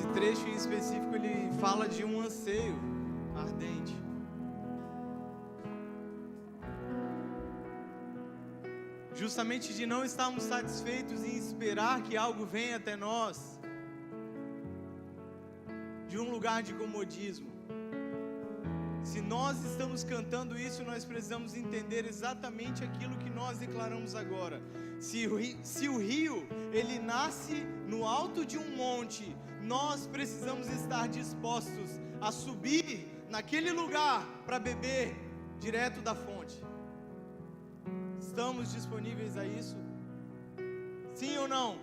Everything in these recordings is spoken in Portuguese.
Esse trecho em específico, ele fala de um anseio ardente. Justamente de não estarmos satisfeitos em esperar que algo venha até nós, de um lugar de comodismo. Se nós estamos cantando isso, nós precisamos entender exatamente aquilo que nós declaramos agora. Se o rio, ele nasce no alto de um monte, nós precisamos estar dispostos a subir naquele lugar para beber direto da fonte. Estamos disponíveis a isso? Sim ou não?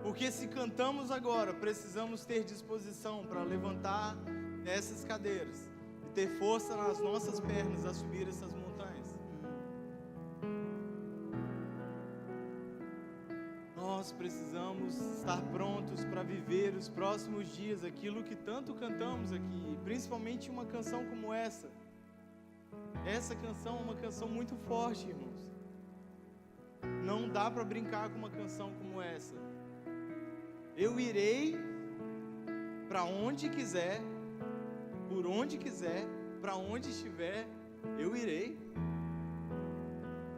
Porque se cantamos agora, precisamos ter disposição para levantar essas cadeiras e ter força nas nossas pernas a subir essas montanhas. Nós precisamos estar prontos para viver os próximos dias aquilo que tanto cantamos aqui, principalmente uma canção como essa. Essa canção é uma canção muito forte, irmãos. Não dá para brincar com uma canção como essa. Eu irei para onde quiser, por onde quiser, para onde estiver, eu irei.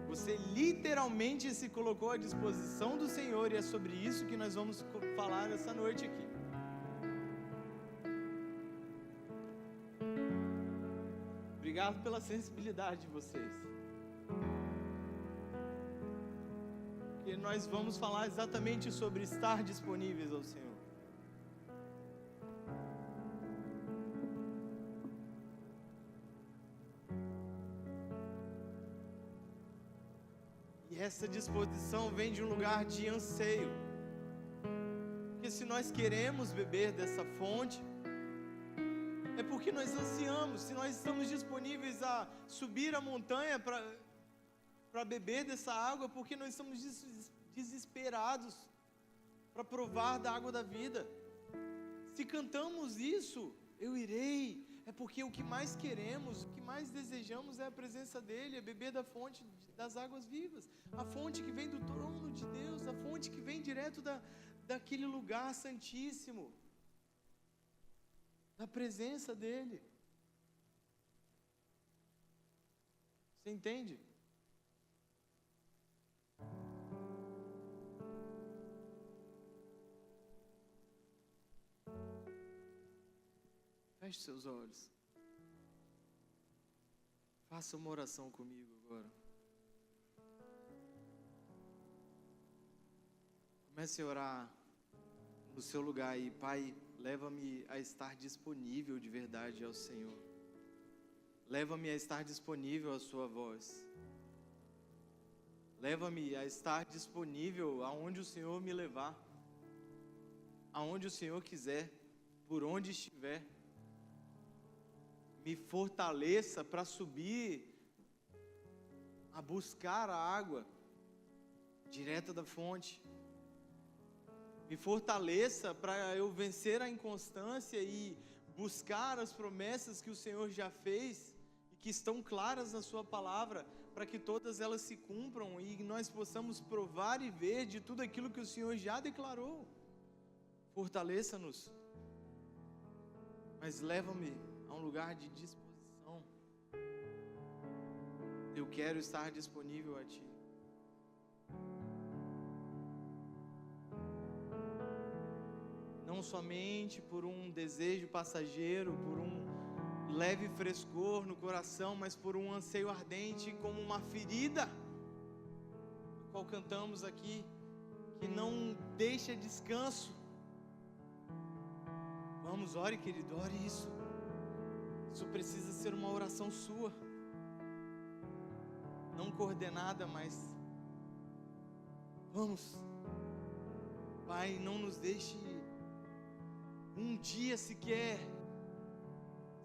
Você literalmente se colocou à disposição do Senhor, e é sobre isso que nós vamos falar essa noite aqui. Obrigado pela sensibilidade de vocês. Porque nós vamos falar exatamente sobre estar disponíveis ao Senhor. E essa disposição vem de um lugar de anseio. Porque se nós queremos beber dessa fonte, é porque nós ansiamos. Se nós estamos disponíveis a subir a montanha para beber dessa água, porque nós estamos desesperados para provar da água da vida. Se cantamos isso, eu irei, é porque o que mais queremos, o que mais desejamos é a presença dele, é beber da fonte das águas vivas, a fonte que vem do trono de Deus, a fonte que vem direto daquele lugar santíssimo, da presença dele. Você entende? Feche seus olhos. Faça uma oração comigo agora. Comece a orar no seu lugar aí. Pai, leva-me a estar disponível de verdade ao Senhor. Leva-me a estar disponível à sua voz. Leva-me a estar disponível aonde o Senhor me levar. Aonde o Senhor quiser, por onde estiver. Me fortaleça para subir, a buscar a água direta da fonte. Me fortaleça para eu vencer a inconstância e buscar as promessas que o Senhor já fez e que estão claras na sua palavra, para que todas elas se cumpram e nós possamos provar e ver de tudo aquilo que o Senhor já declarou. Fortaleça-nos, mas leva-me a um lugar de disposição. Eu quero estar disponível a Ti. Não somente por um desejo passageiro, por um leve frescor no coração, mas por um anseio ardente, como uma ferida, do qual cantamos aqui, que não deixa descanso. Vamos, ore, querido, ore isso. Isso precisa ser uma oração sua, não coordenada, mas vamos. Pai, não nos deixe um dia sequer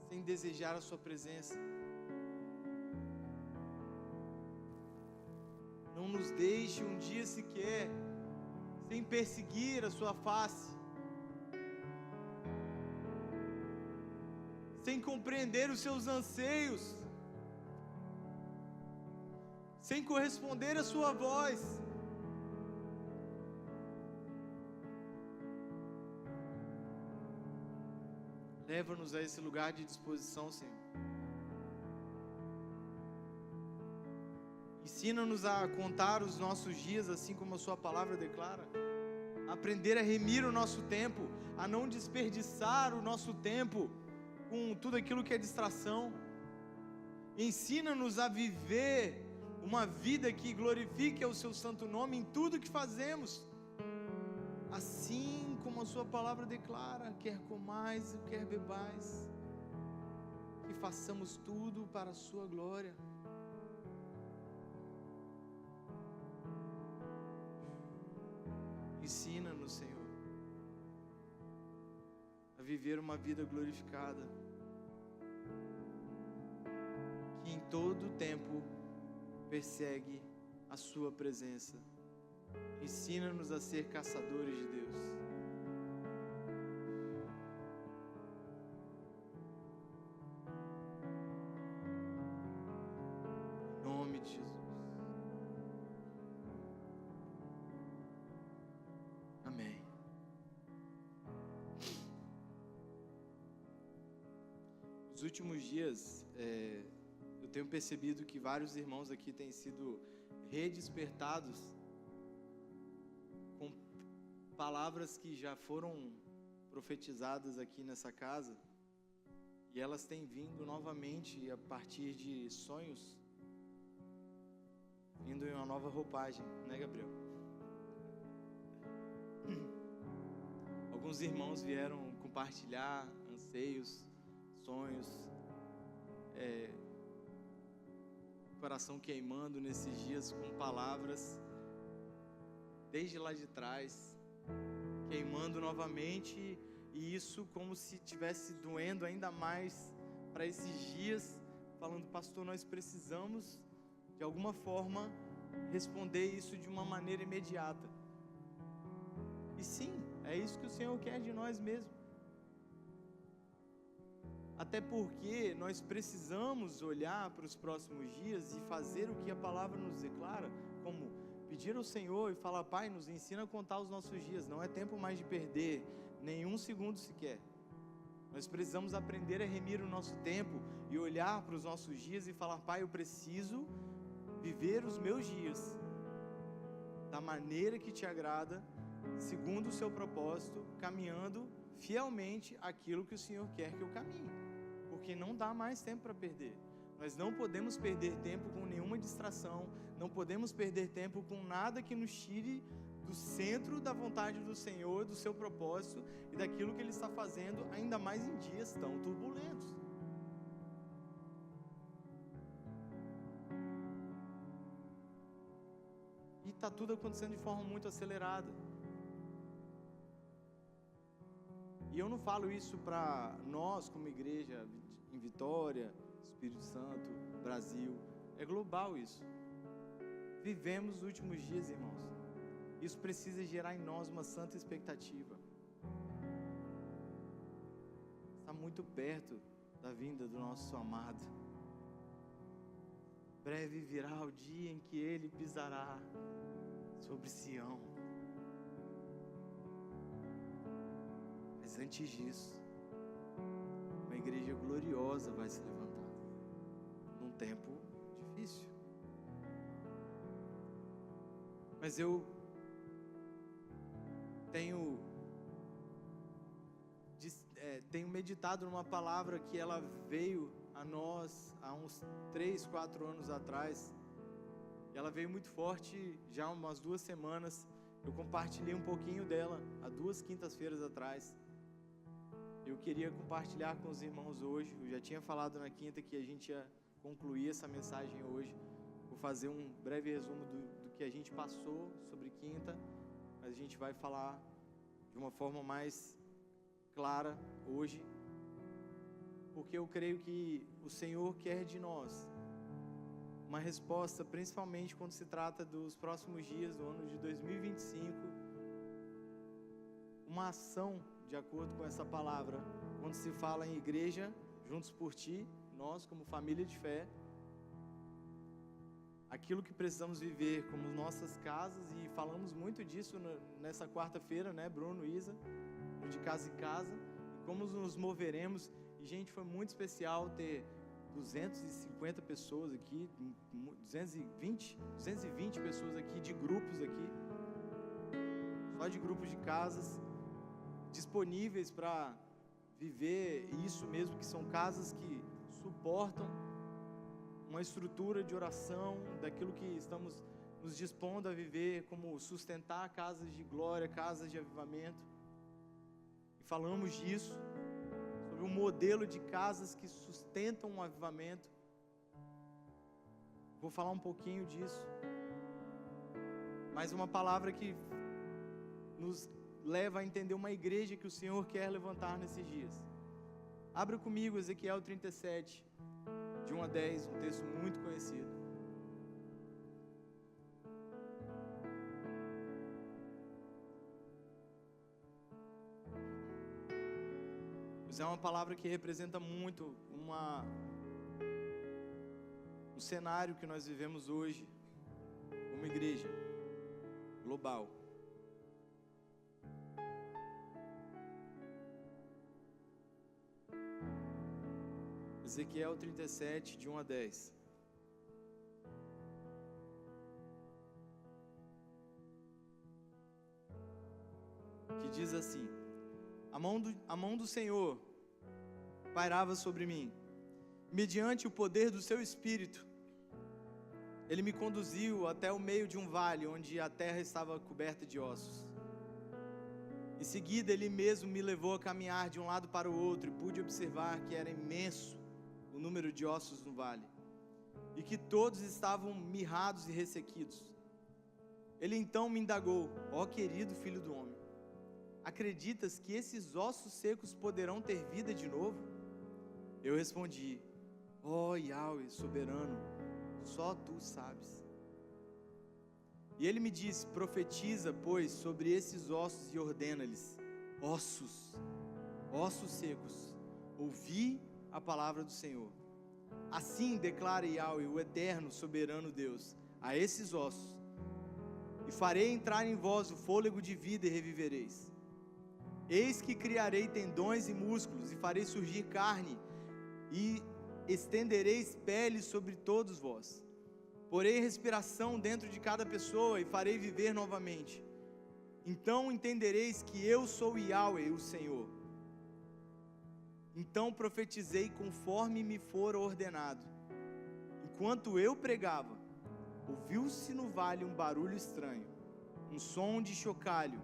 sem desejar a sua presença. Não nos deixe um dia sequer sem perseguir a sua face, sem compreender os seus anseios, sem corresponder à sua voz. Leva-nos a esse lugar de disposição, Senhor. Ensina-nos a contar os nossos dias, assim como a Sua palavra declara. Aprender a remir o nosso tempo, a não desperdiçar o nosso tempo com tudo aquilo que é distração. Ensina-nos a viver uma vida que glorifique o Seu santo nome em tudo que fazemos. Assim como a Sua palavra declara, quer comais, quer bebais, que façamos tudo para a Sua glória. Ensina-nos, Senhor, a viver uma vida glorificada, que em todo tempo persegue a Sua presença. Ensina-nos a ser caçadores de Deus. Em nome de Jesus. Amém. Nos últimos dias, eu tenho percebido que vários irmãos aqui têm sido redespertados com palavras que já foram profetizadas aqui nessa casa, e elas têm vindo novamente a partir de sonhos, vindo em uma nova roupagem, né, Gabriel? Alguns irmãos vieram compartilhar anseios, sonhos, coração queimando nesses dias com palavras desde lá de trás, queimando novamente, e isso como se estivesse doendo ainda mais para esses dias, falando: pastor, nós precisamos de alguma forma responder isso de uma maneira imediata. E sim, é isso que o Senhor quer de nós mesmo. Até porque nós precisamos olhar para os próximos dias e fazer o que a palavra nos declara, como pedir ao Senhor e falar: Pai, nos ensina a contar os nossos dias. Não é tempo mais de perder nenhum segundo sequer. Nós precisamos aprender a remir o nosso tempo e olhar para os nossos dias e falar: Pai, eu preciso viver os meus dias da maneira que te agrada, segundo o seu propósito, caminhando fielmente aquilo que o Senhor quer que eu caminhe, porque não dá mais tempo para perder. Nós não podemos perder tempo com nenhuma distração, não podemos perder tempo com nada que nos tire do centro da vontade do Senhor, do seu propósito e daquilo que Ele está fazendo, ainda mais em dias tão turbulentos. E está tudo acontecendo de forma muito acelerada. E eu não falo isso para nós como igreja em Vitória, Espírito Santo, Brasil. É global isso. Vivemos os últimos dias, irmãos. Isso precisa gerar em nós uma santa expectativa. Está muito perto da vinda do nosso amado. Breve virá o dia em que Ele pisará sobre Sião. Mas antes disso, uma igreja gloriosa vai se levantar, num tempo difícil. Mas eu tenho meditado numa palavra que ela veio a nós há uns 3, 4 anos atrás. Ela veio muito forte já há umas 2 semanas. Eu compartilhei um pouquinho dela há 2 quintas-feiras atrás. Eu queria compartilhar com os irmãos hoje. Eu já tinha falado na quinta que a gente ia concluir essa mensagem hoje. Vou fazer um breve resumo do que a gente passou sobre quinta, mas a gente vai falar de uma forma mais clara hoje, porque eu creio que o Senhor quer de nós uma resposta, principalmente quando se trata dos próximos dias do ano de 2025, uma ação de acordo com essa palavra, quando se fala em igreja, juntos por ti, nós como família de fé, aquilo que precisamos viver como nossas casas, e falamos muito disso nessa quarta-feira, né, Bruno, Isa, de casa em casa, como nos moveremos. E, gente, foi muito especial ter 250 pessoas aqui, 220 pessoas aqui, de grupos aqui, só de grupos de casas, disponíveis para viver isso mesmo, que são casas que suportam uma estrutura de oração, daquilo que estamos nos dispondo a viver, como sustentar casas de glória, casas de avivamento. E falamos disso, sobre um modelo de casas que sustentam um avivamento. Vou falar um pouquinho disso, mas uma palavra que nos leva a entender uma igreja que o Senhor quer levantar nesses dias. Abra comigo Ezequiel 37, de 1 a 10, um texto muito conhecido. Mas é uma palavra que representa muito um cenário que nós vivemos hoje, como igreja global. Ezequiel 37, de 1 a 10. Que diz assim: a mão do Senhor pairava sobre mim, mediante o poder do seu Espírito. Ele me conduziu até o meio de um vale, onde a terra estava coberta de ossos. Em seguida, Ele mesmo me levou a caminhar de um lado para o outro, e pude observar que era imenso o número de ossos no vale, e que todos estavam mirrados e ressequidos. Ele então me indagou: ó querido filho do homem, acreditas que esses ossos secos poderão ter vida de novo? Eu respondi: ó Yahweh soberano, só tu sabes. E ele me disse: profetiza, pois, sobre esses ossos e ordena-lhes: ossos secos, ouvi a palavra do Senhor. Assim declara Yahweh, o eterno soberano Deus, a esses ossos: e farei entrar em vós o fôlego de vida e revivereis. Eis que criarei tendões e músculos, e farei surgir carne, e estendereis peles sobre todos vós. Porei respiração dentro de cada pessoa, e farei viver novamente. Então entendereis que eu sou Yahweh, o Senhor. Então profetizei conforme me fora ordenado. Enquanto eu pregava, ouviu-se no vale um barulho estranho, um som de chocalho,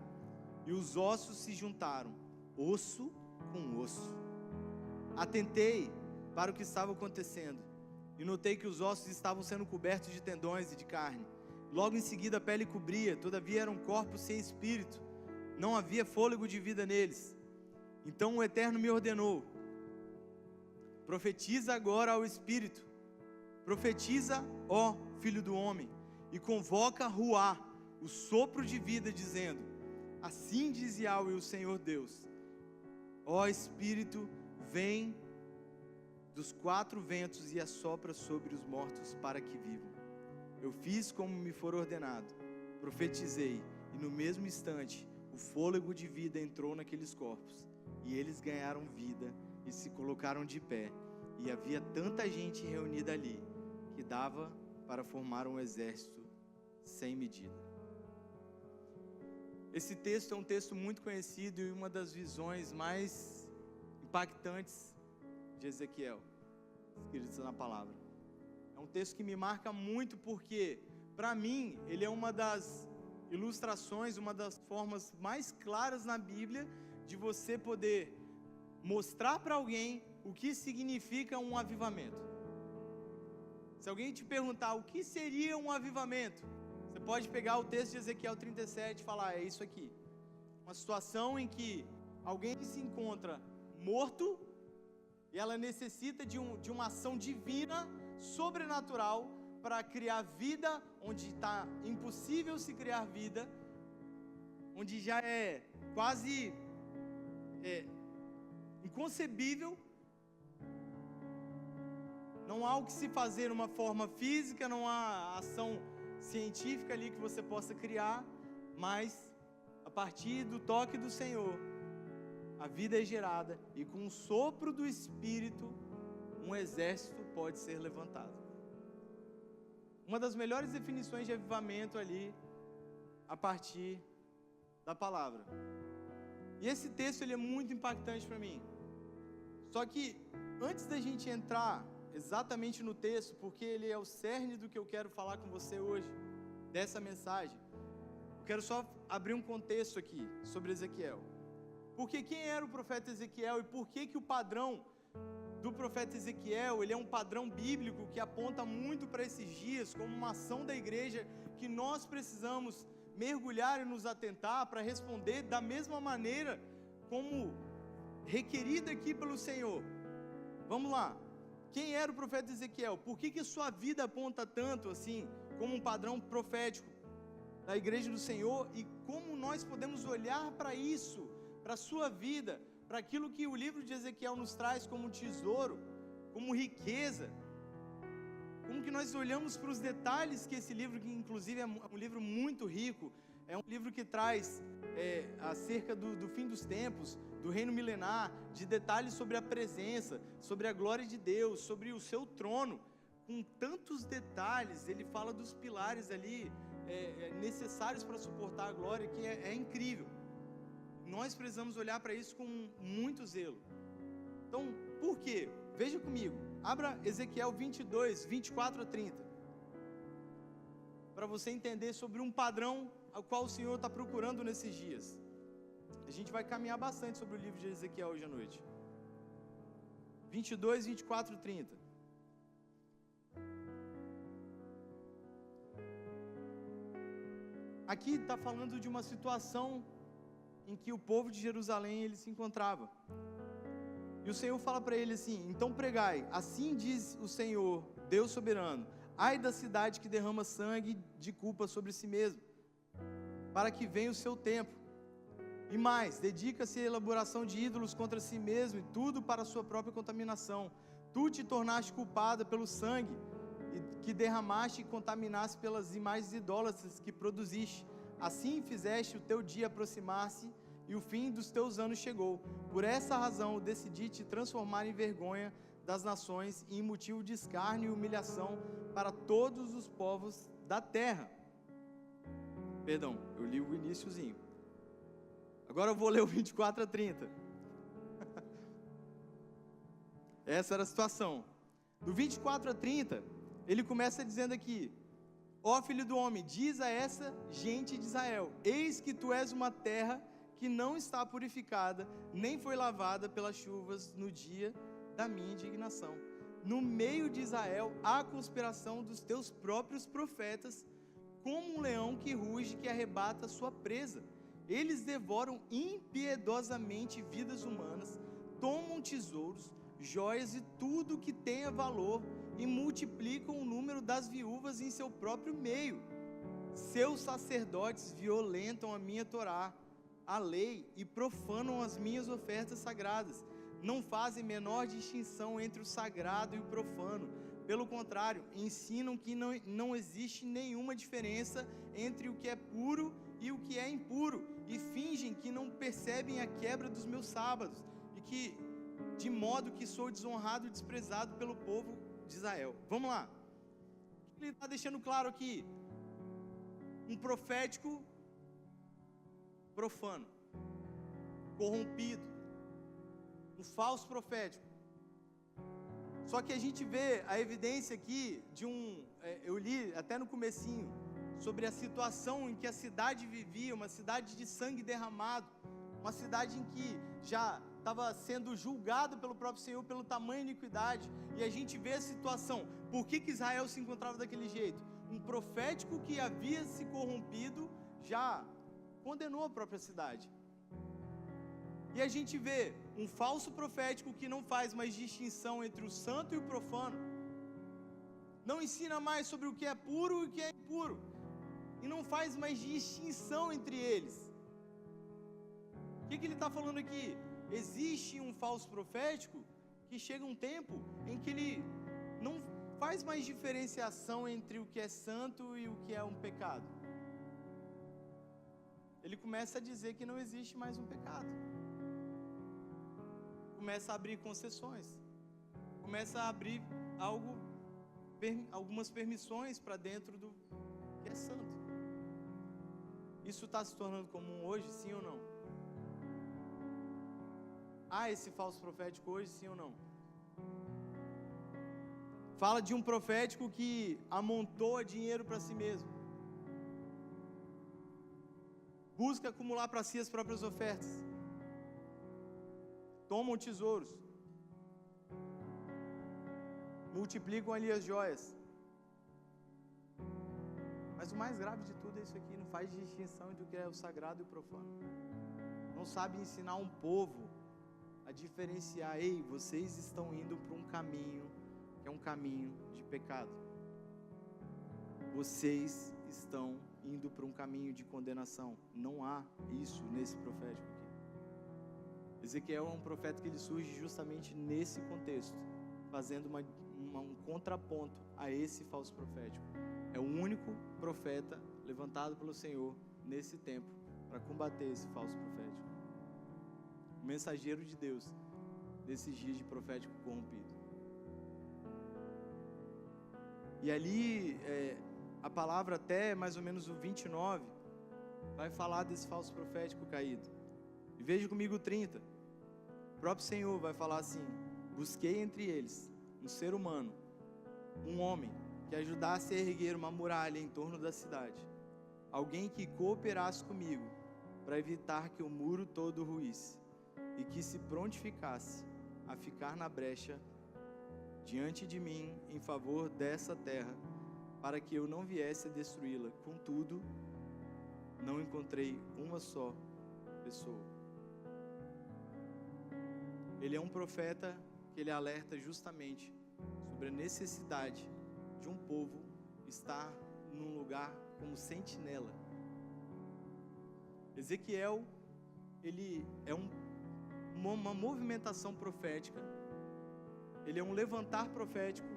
e os ossos se juntaram, osso com osso. Atentei para o que estava acontecendo, e notei que os ossos estavam sendo cobertos de tendões e de carne. Logo em seguida a pele cobria, todavia eram corpos sem espírito, não havia fôlego de vida neles. Então o Eterno me ordenou: profetiza agora ao Espírito, profetiza, ó filho do homem, e convoca Ruá, o sopro de vida, dizendo: assim diz Yahweh, o Senhor Deus, ó Espírito, vem dos 4 ventos e assopra sobre os mortos para que vivam. Eu fiz como me for ordenado, profetizei, e no mesmo instante o fôlego de vida entrou naqueles corpos, e eles ganharam vida e se colocaram de pé, e havia tanta gente reunida ali, que dava para formar um exército sem medida. Esse texto é um texto muito conhecido e uma das visões mais impactantes de Ezequiel, escritas na palavra. É um texto que me marca muito porque, para mim, ele é uma das ilustrações, uma das formas mais claras na Bíblia de você poder mostrar para alguém o que significa um avivamento. Se alguém te perguntar o que seria um avivamento, você pode pegar o texto de Ezequiel 37 e falar: é isso aqui. Uma situação em que alguém se encontra morto e ela necessita de uma ação divina, sobrenatural, para criar vida onde está impossível se criar vida, onde já é quase inconcebível. Não há o que se fazer uma forma física, não há ação científica ali que você possa criar, mas a partir do toque do Senhor, a vida é gerada e com o sopro do Espírito, um exército pode ser levantado. Uma das melhores definições de avivamento ali, a partir da palavra. E esse texto ele é muito impactante para mim. Só que antes da gente entrar exatamente no texto, porque ele é o cerne do que eu quero falar com você hoje, dessa mensagem, eu quero só abrir um contexto aqui sobre Ezequiel. Porque quem era o profeta Ezequiel e por que o padrão do profeta Ezequiel, ele é um padrão bíblico que aponta muito para esses dias, como uma ação da igreja que nós precisamos mergulhar e nos atentar para responder da mesma maneira como requerida aqui pelo Senhor. Vamos lá. Quem era o profeta Ezequiel? Por que sua vida aponta tanto assim, como um padrão profético da igreja do Senhor? E como nós podemos olhar para isso, para a sua vida, para aquilo que o livro de Ezequiel nos traz como tesouro, como riqueza? Como que nós olhamos para os detalhes que esse livro, que inclusive é um livro muito rico, é um livro que traz acerca do fim dos tempos, do reino milenar, de detalhes sobre a presença, sobre a glória de Deus, sobre o seu trono, com tantos detalhes. Ele fala dos pilares ali necessários para suportar a glória, que é incrível. Nós precisamos olhar para isso com muito zelo. Então, por quê? Veja comigo, abra Ezequiel 22, 24 a 30, para você entender sobre um padrão ao qual o Senhor está procurando nesses dias. A gente vai caminhar bastante sobre o livro de Ezequiel hoje à noite. 22, 24 e 30. Aqui está falando de uma situação em que o povo de Jerusalém ele se encontrava. E o Senhor fala para ele assim: então pregai, assim diz o Senhor, Deus soberano, ai da cidade que derrama sangue de culpa sobre si mesmo, para que venha o seu tempo. E mais, dedica-se à elaboração de ídolos contra si mesmo, e tudo para a sua própria contaminação. Tu te tornaste culpada pelo sangue que derramaste e contaminaste pelas imagens idólatras que produziste. Assim fizeste o teu dia aproximar-se, e o fim dos teus anos chegou. Por essa razão decidi te transformar em vergonha das nações e em motivo de escárnio e humilhação para todos os povos da terra. Perdão, eu li o iniciozinho. Agora eu vou ler o 24 a 30. Essa era a situação. Do 24 a 30, ele começa dizendo aqui: ó filho do homem, diz a essa gente de Israel: eis que tu és uma terra que não está purificada, nem foi lavada pelas chuvas no dia da minha indignação. No meio de Israel há a conspiração dos teus próprios profetas, como um leão que ruge, que arrebata a sua presa. Eles devoram impiedosamente vidas humanas, tomam tesouros, joias e tudo que tenha valor, e multiplicam o número das viúvas em seu próprio meio. Seus sacerdotes violentam a minha Torá, a lei, e profanam as minhas ofertas sagradas. Não fazem menor distinção entre o sagrado e o profano. Pelo contrário, ensinam que não existe nenhuma diferença entre o que é puro e o que é impuro, e fingem que não percebem a quebra dos meus sábados, e que, de modo que sou desonrado e desprezado pelo povo de Israel. Vamos lá. O que ele está deixando claro aqui? Um profético profano, corrompido, um falso profético. Só que a gente vê a evidência aqui de eu li até no comecinho, sobre a situação em que a cidade vivia, uma cidade de sangue derramado, uma cidade em que já estava sendo julgado pelo próprio Senhor pelo tamanho de iniquidade. E a gente vê a situação. Por que Israel se encontrava daquele jeito? Um profético que havia se corrompido já condenou a própria cidade. E a gente vê um falso profético que não faz mais distinção entre o santo e o profano, não ensina mais sobre o que é puro e o que é impuro, e não faz mais distinção entre eles. O que ele está falando aqui? Existe um falso profético que chega um tempo em que ele não faz mais diferenciação entre o que é santo e o que é um pecado. Ele começa a dizer que não existe mais um pecado. começa a abrir concessões, começa a abrir algumas permissões para dentro do que é santo. Isso está se tornando comum hoje, sim ou não? Há esse falso profético hoje, sim ou não? Fala de um profético que amontoa dinheiro para si mesmo, busca acumular para si as próprias ofertas, tomam tesouros, multiplicam ali as joias. Mas o mais grave de tudo é isso aqui: não faz distinção entre o que é o sagrado e o profano. Não sabe ensinar um povo a diferenciar. Ei, vocês estão indo para um caminho que é um caminho de pecado. Vocês estão indo para um caminho de condenação. Não há isso nesse profético aqui. Ezequiel é um profeta que ele surge justamente nesse contexto, fazendo um contraponto a esse falso profético. É o único profeta levantado pelo Senhor nesse tempo para combater esse falso profético. O mensageiro de Deus nesses dias de profético corrompido. E ali, a palavra até mais ou menos o 29, vai falar desse falso profético caído. E veja comigo o 30. O próprio Senhor vai falar assim: busquei entre eles um ser humano, um homem, que ajudasse a erguer uma muralha em torno da cidade. Alguém que cooperasse comigo para evitar que o muro todo ruísse e que se prontificasse a ficar na brecha diante de mim em favor dessa terra, para que eu não viesse a destruí-la. Contudo, não encontrei uma só pessoa. Ele é um profeta que ele alerta justamente sobre a necessidade de um povo estar num lugar como sentinela. Ezequiel, ele é uma movimentação profética, ele é um levantar profético,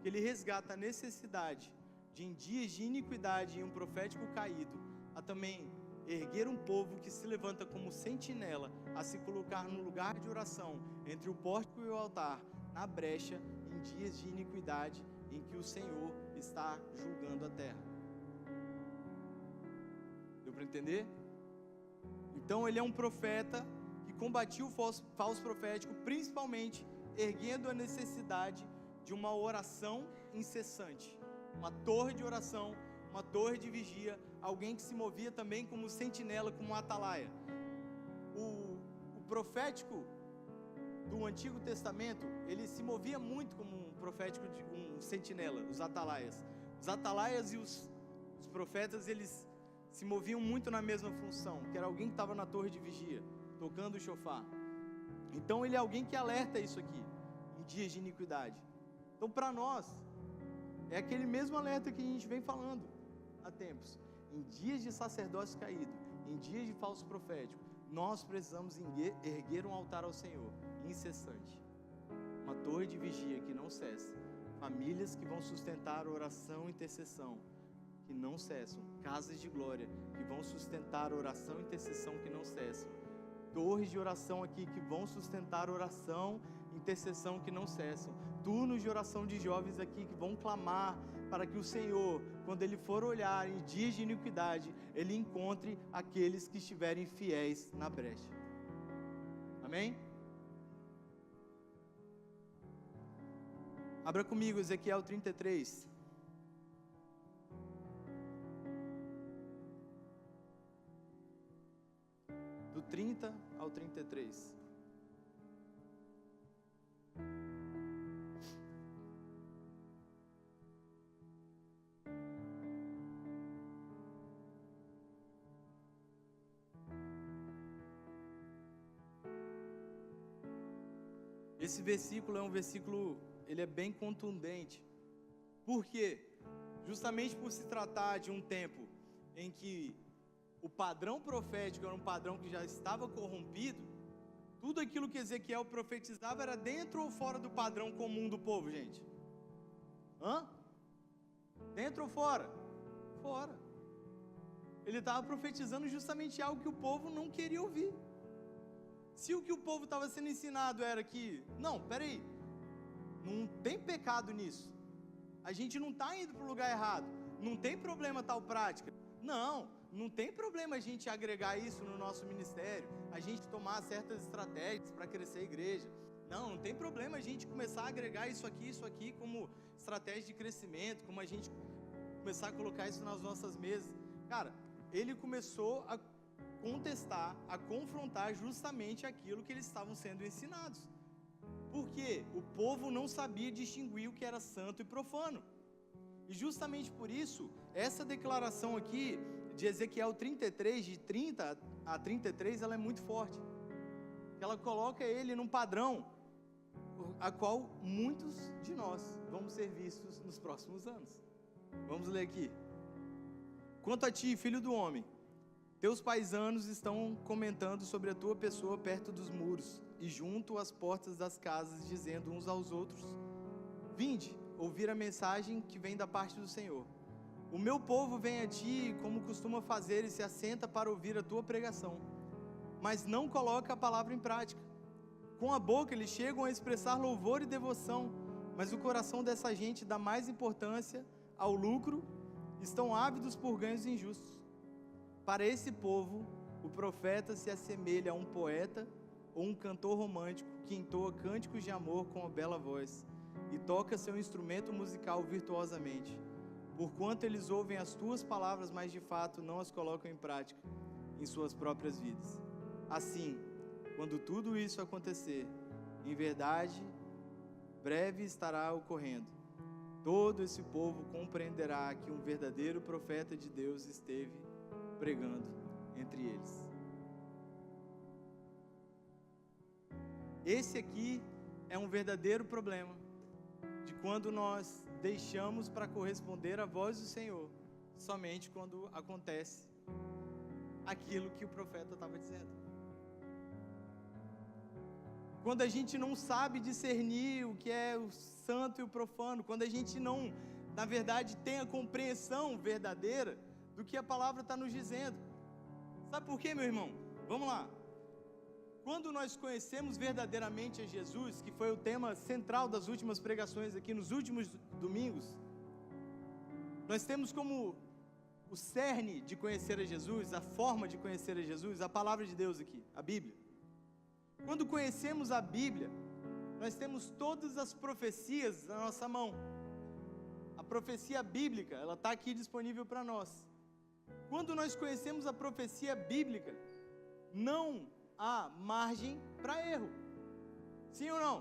que ele resgata a necessidade de, em dias de iniquidade e um profético caído, a também erguer um povo que se levanta como sentinela, a se colocar no lugar de oração, entre o pórtico e o altar, na brecha, em dias de iniquidade, em que o Senhor está julgando a terra. Deu para entender? Então ele é um profeta que combatia o falso profético, principalmente erguendo a necessidade de uma oração incessante, uma torre de oração, uma torre de vigia, alguém que se movia também como sentinela, como atalaia. O profético do Antigo Testamento, ele se movia muito como um profético, um sentinela, os atalaias. Os atalaias e os profetas, eles se moviam muito na mesma função, que era alguém que estava na torre de vigia, tocando o chofar. Então ele é alguém que alerta isso aqui, em dias de iniquidade. Então para nós, é aquele mesmo alerta que a gente vem falando há tempos. Em dias de sacerdócio caído, em dias de falso profético, nós precisamos erguer um altar ao Senhor, incessante. Uma torre de vigia que não cessa. Famílias que vão sustentar oração e intercessão, que não cessam. Casas de glória, que vão sustentar oração e intercessão, que não cessam. Torres de oração aqui, que vão sustentar oração e intercessão, que não cessam. Turnos de oração de jovens aqui, que vão clamar para que o Senhor, quando Ele for olhar em dias de iniquidade, Ele encontre aqueles que estiverem fiéis na brecha. Amém? Abra comigo Ezequiel 33. Do 30 ao 33. Esse versículo é um versículo, ele é bem contundente. Por quê? Justamente por se tratar de um tempo em que o padrão profético era um padrão que já estava corrompido. Tudo aquilo que Ezequiel profetizava era dentro ou fora do padrão comum do povo, gente? Dentro ou fora? Fora. Ele estava profetizando justamente algo que o povo não queria ouvir. Se o que o povo estava sendo ensinado era que, não, peraí, não tem pecado nisso, a gente não está indo para o lugar errado, não tem problema tal prática, não tem problema a gente agregar isso no nosso ministério, a gente tomar certas estratégias para crescer a igreja, não tem problema a gente começar a agregar isso aqui como estratégia de crescimento, como a gente começar a colocar isso nas nossas mesas. Cara, ele começou a contestar, a confrontar justamente aquilo que eles estavam sendo ensinados. Porque o povo não sabia distinguir o que era santo e profano. E justamente por isso, essa declaração aqui de Ezequiel 33, de 30 a 33, ela é muito forte. Ela coloca ele num padrão a qual muitos de nós vamos ser vistos nos próximos anos. Vamos ler aqui. Quanto a ti, filho do homem, teus paisanos estão comentando sobre a tua pessoa perto dos muros e junto às portas das casas, dizendo uns aos outros: vinde, ouvir a mensagem que vem da parte do Senhor. O meu povo vem a ti como costuma fazer e se assenta para ouvir a tua pregação, mas não coloca a palavra em prática. Com a boca eles chegam a expressar louvor e devoção, mas o coração dessa gente dá mais importância ao lucro, estão ávidos por ganhos injustos. Para esse povo, o profeta se assemelha a um poeta ou um cantor romântico que entoa cânticos de amor com a bela voz e toca seu instrumento musical virtuosamente. Porquanto eles ouvem as tuas palavras, mas de fato não as colocam em prática em suas próprias vidas. Assim, quando tudo isso acontecer, em verdade, breve estará ocorrendo. Todo esse povo compreenderá que um verdadeiro profeta de Deus esteve pregando entre eles. Esse aqui é um verdadeiro problema de quando nós deixamos para corresponder à voz do Senhor, somente quando acontece aquilo que o profeta estava dizendo. Quando a gente não sabe discernir o que é o santo e o profano, quando a gente não, na verdade, tem a compreensão verdadeira do que a palavra está nos dizendo. Sabe por quê, meu irmão? Vamos lá. Quando nós conhecemos verdadeiramente a Jesus, que foi o tema central das últimas pregações aqui nos últimos domingos, nós temos como o cerne de conhecer a Jesus, a forma de conhecer a Jesus, a palavra de Deus aqui, a Bíblia. Quando conhecemos a Bíblia, nós temos todas as profecias na nossa mão. A profecia bíblica, ela está aqui disponível para nós. Quando nós conhecemos a profecia bíblica, não há margem para erro. Sim ou não?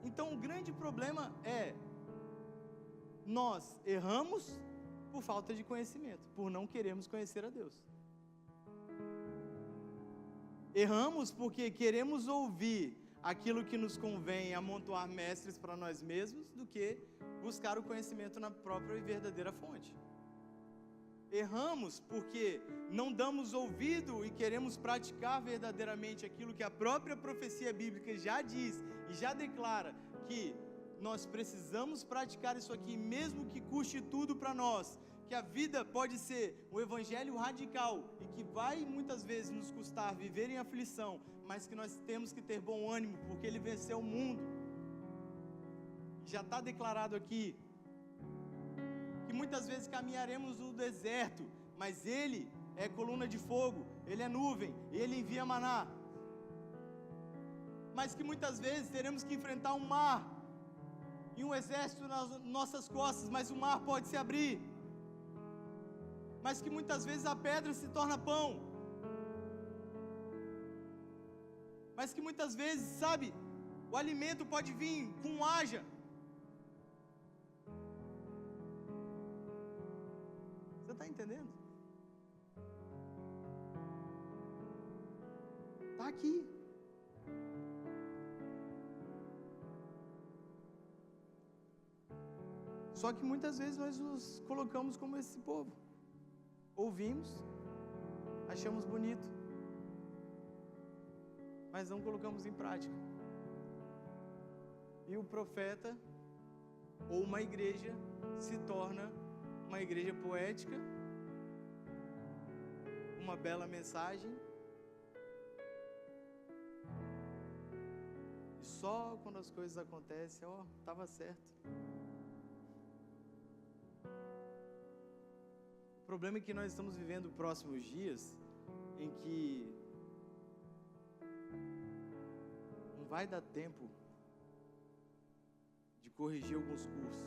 Então o grande problema é, nós erramos por falta de conhecimento, por não queremos conhecer a Deus. Erramos porque queremos ouvir aquilo que nos convém, amontoar mestres para nós mesmos, do que buscar o conhecimento na própria e verdadeira fonte. Erramos porque não damos ouvido e queremos praticar verdadeiramente aquilo que a própria profecia bíblica já diz e já declara, que nós precisamos praticar isso aqui, mesmo que custe tudo para nós, que a vida pode ser um evangelho radical e que vai muitas vezes nos custar viver em aflição, mas que nós temos que ter bom ânimo, porque Ele venceu o mundo. Já está declarado aqui que muitas vezes caminharemos no deserto, mas Ele é coluna de fogo, Ele é nuvem, Ele envia maná. Mas que muitas vezes teremos que enfrentar um mar e um exército nas nossas costas, mas o mar pode se abrir. Mas que muitas vezes a pedra se torna pão. Mas que muitas vezes, sabe, o alimento pode vir com haja. Você está entendendo? Está aqui. Só que muitas vezes nós nos colocamos como esse povo. Ouvimos, achamos bonito, mas não colocamos em prática. E o profeta ou uma igreja se torna uma igreja poética, uma bela mensagem, só quando as coisas acontecem, estava certo. O problema é que nós estamos vivendo próximos dias em que não vai dar tempo de corrigir alguns cursos.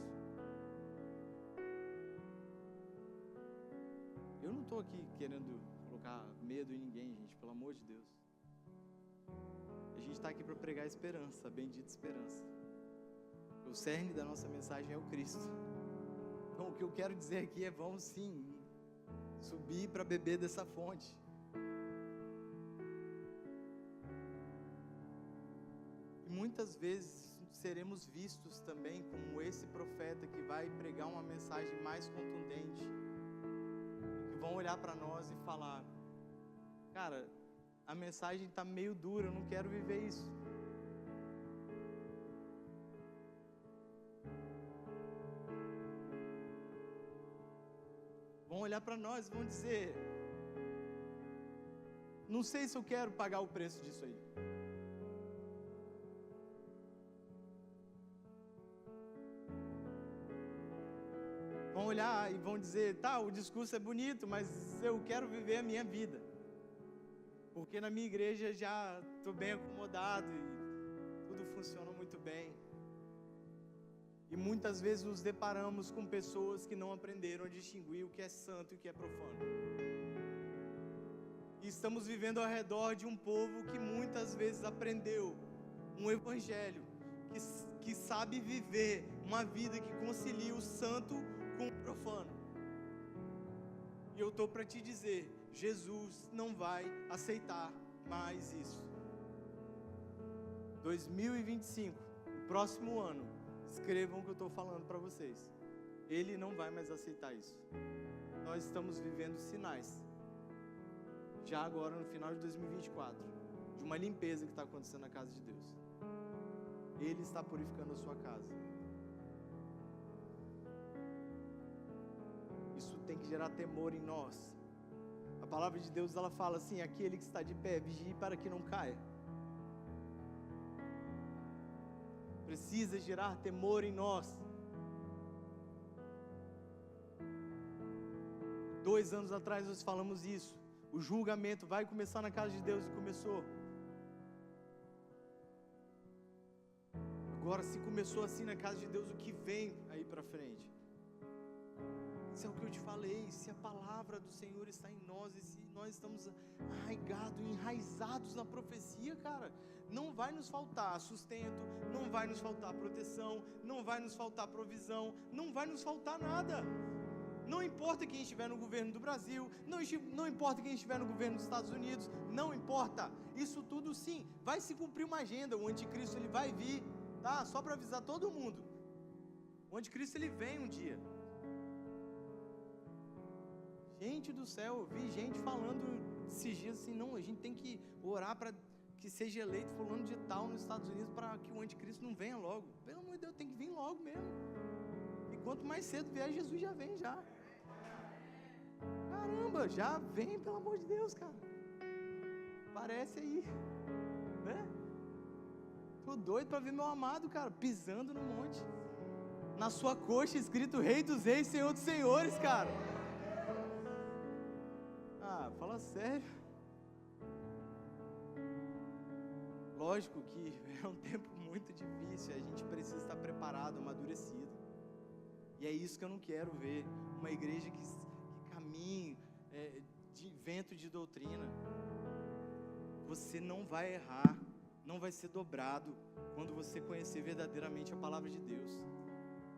Eu não estou aqui querendo colocar medo em ninguém, gente, pelo amor de Deus. A gente está aqui para pregar esperança, a bendita esperança. O cerne da nossa mensagem é o Cristo. Então o que eu quero dizer aqui é: vamos sim subir para beber dessa fonte. E muitas vezes seremos vistos também como esse profeta que vai pregar uma mensagem mais contundente, que vão olhar para nós e falar: cara, a mensagem está meio dura, eu não quero viver isso. Vão olhar para nós e vão dizer: não sei se eu quero pagar o preço disso aí. Vão olhar e vão dizer: tá, o discurso é bonito, mas eu quero viver a minha vida. Porque na minha igreja já estou bem acomodado e tudo funciona muito bem. E muitas vezes nos deparamos com pessoas que não aprenderam a distinguir o que é santo e o que é profano. E estamos vivendo ao redor de um povo que muitas vezes aprendeu um evangelho, que sabe viver uma vida que concilia o santo com o profano. E eu estou para te dizer: Jesus não vai aceitar mais isso. 2025, o próximo ano, escrevam o que eu estou falando para vocês. Ele não vai mais aceitar isso. Nós estamos vivendo sinais, já agora no final de 2024, de uma limpeza que está acontecendo na casa de Deus. Ele está purificando a sua casa. Isso tem que gerar temor em nós. A palavra de Deus, ela fala assim: aquele que está de pé, vigie para que não caia. Precisa gerar temor em nós. 2 anos atrás nós falamos isso. O julgamento vai começar na casa de Deus, e começou. Agora, se começou assim na casa de Deus, o que vem aí para frente? Se é o que eu te falei, se a palavra do Senhor está em nós, e se nós estamos enraizados na profecia, cara, não vai nos faltar sustento, não vai nos faltar proteção, não vai nos faltar provisão, não vai nos faltar nada. Não importa quem estiver no governo do Brasil, não importa quem estiver no governo dos Estados Unidos, não importa. Isso tudo sim, vai se cumprir uma agenda. O anticristo, ele vai vir, tá? Só para avisar todo mundo. O anticristo, ele vem um dia. Gente do céu, eu vi gente falando esses dias assim: não, a gente tem que orar para que seja eleito fulano de tal nos Estados Unidos, para que o anticristo não venha logo. Pelo amor de Deus, tem que vir logo mesmo. E quanto mais cedo vier, Jesus já vem já. Caramba, já vem, pelo amor de Deus, cara. Parece aí, né? Tô doido para ver meu amado, cara, pisando no monte. Na sua coxa escrito Rei dos Reis, Senhor dos Senhores, cara. Ah, fala sério. Lógico que é um tempo muito difícil, a gente precisa estar preparado, amadurecido. E é isso que eu não quero ver, uma igreja que caminhe de vento de doutrina. Você não vai errar, não vai ser dobrado quando você conhecer verdadeiramente a palavra de Deus.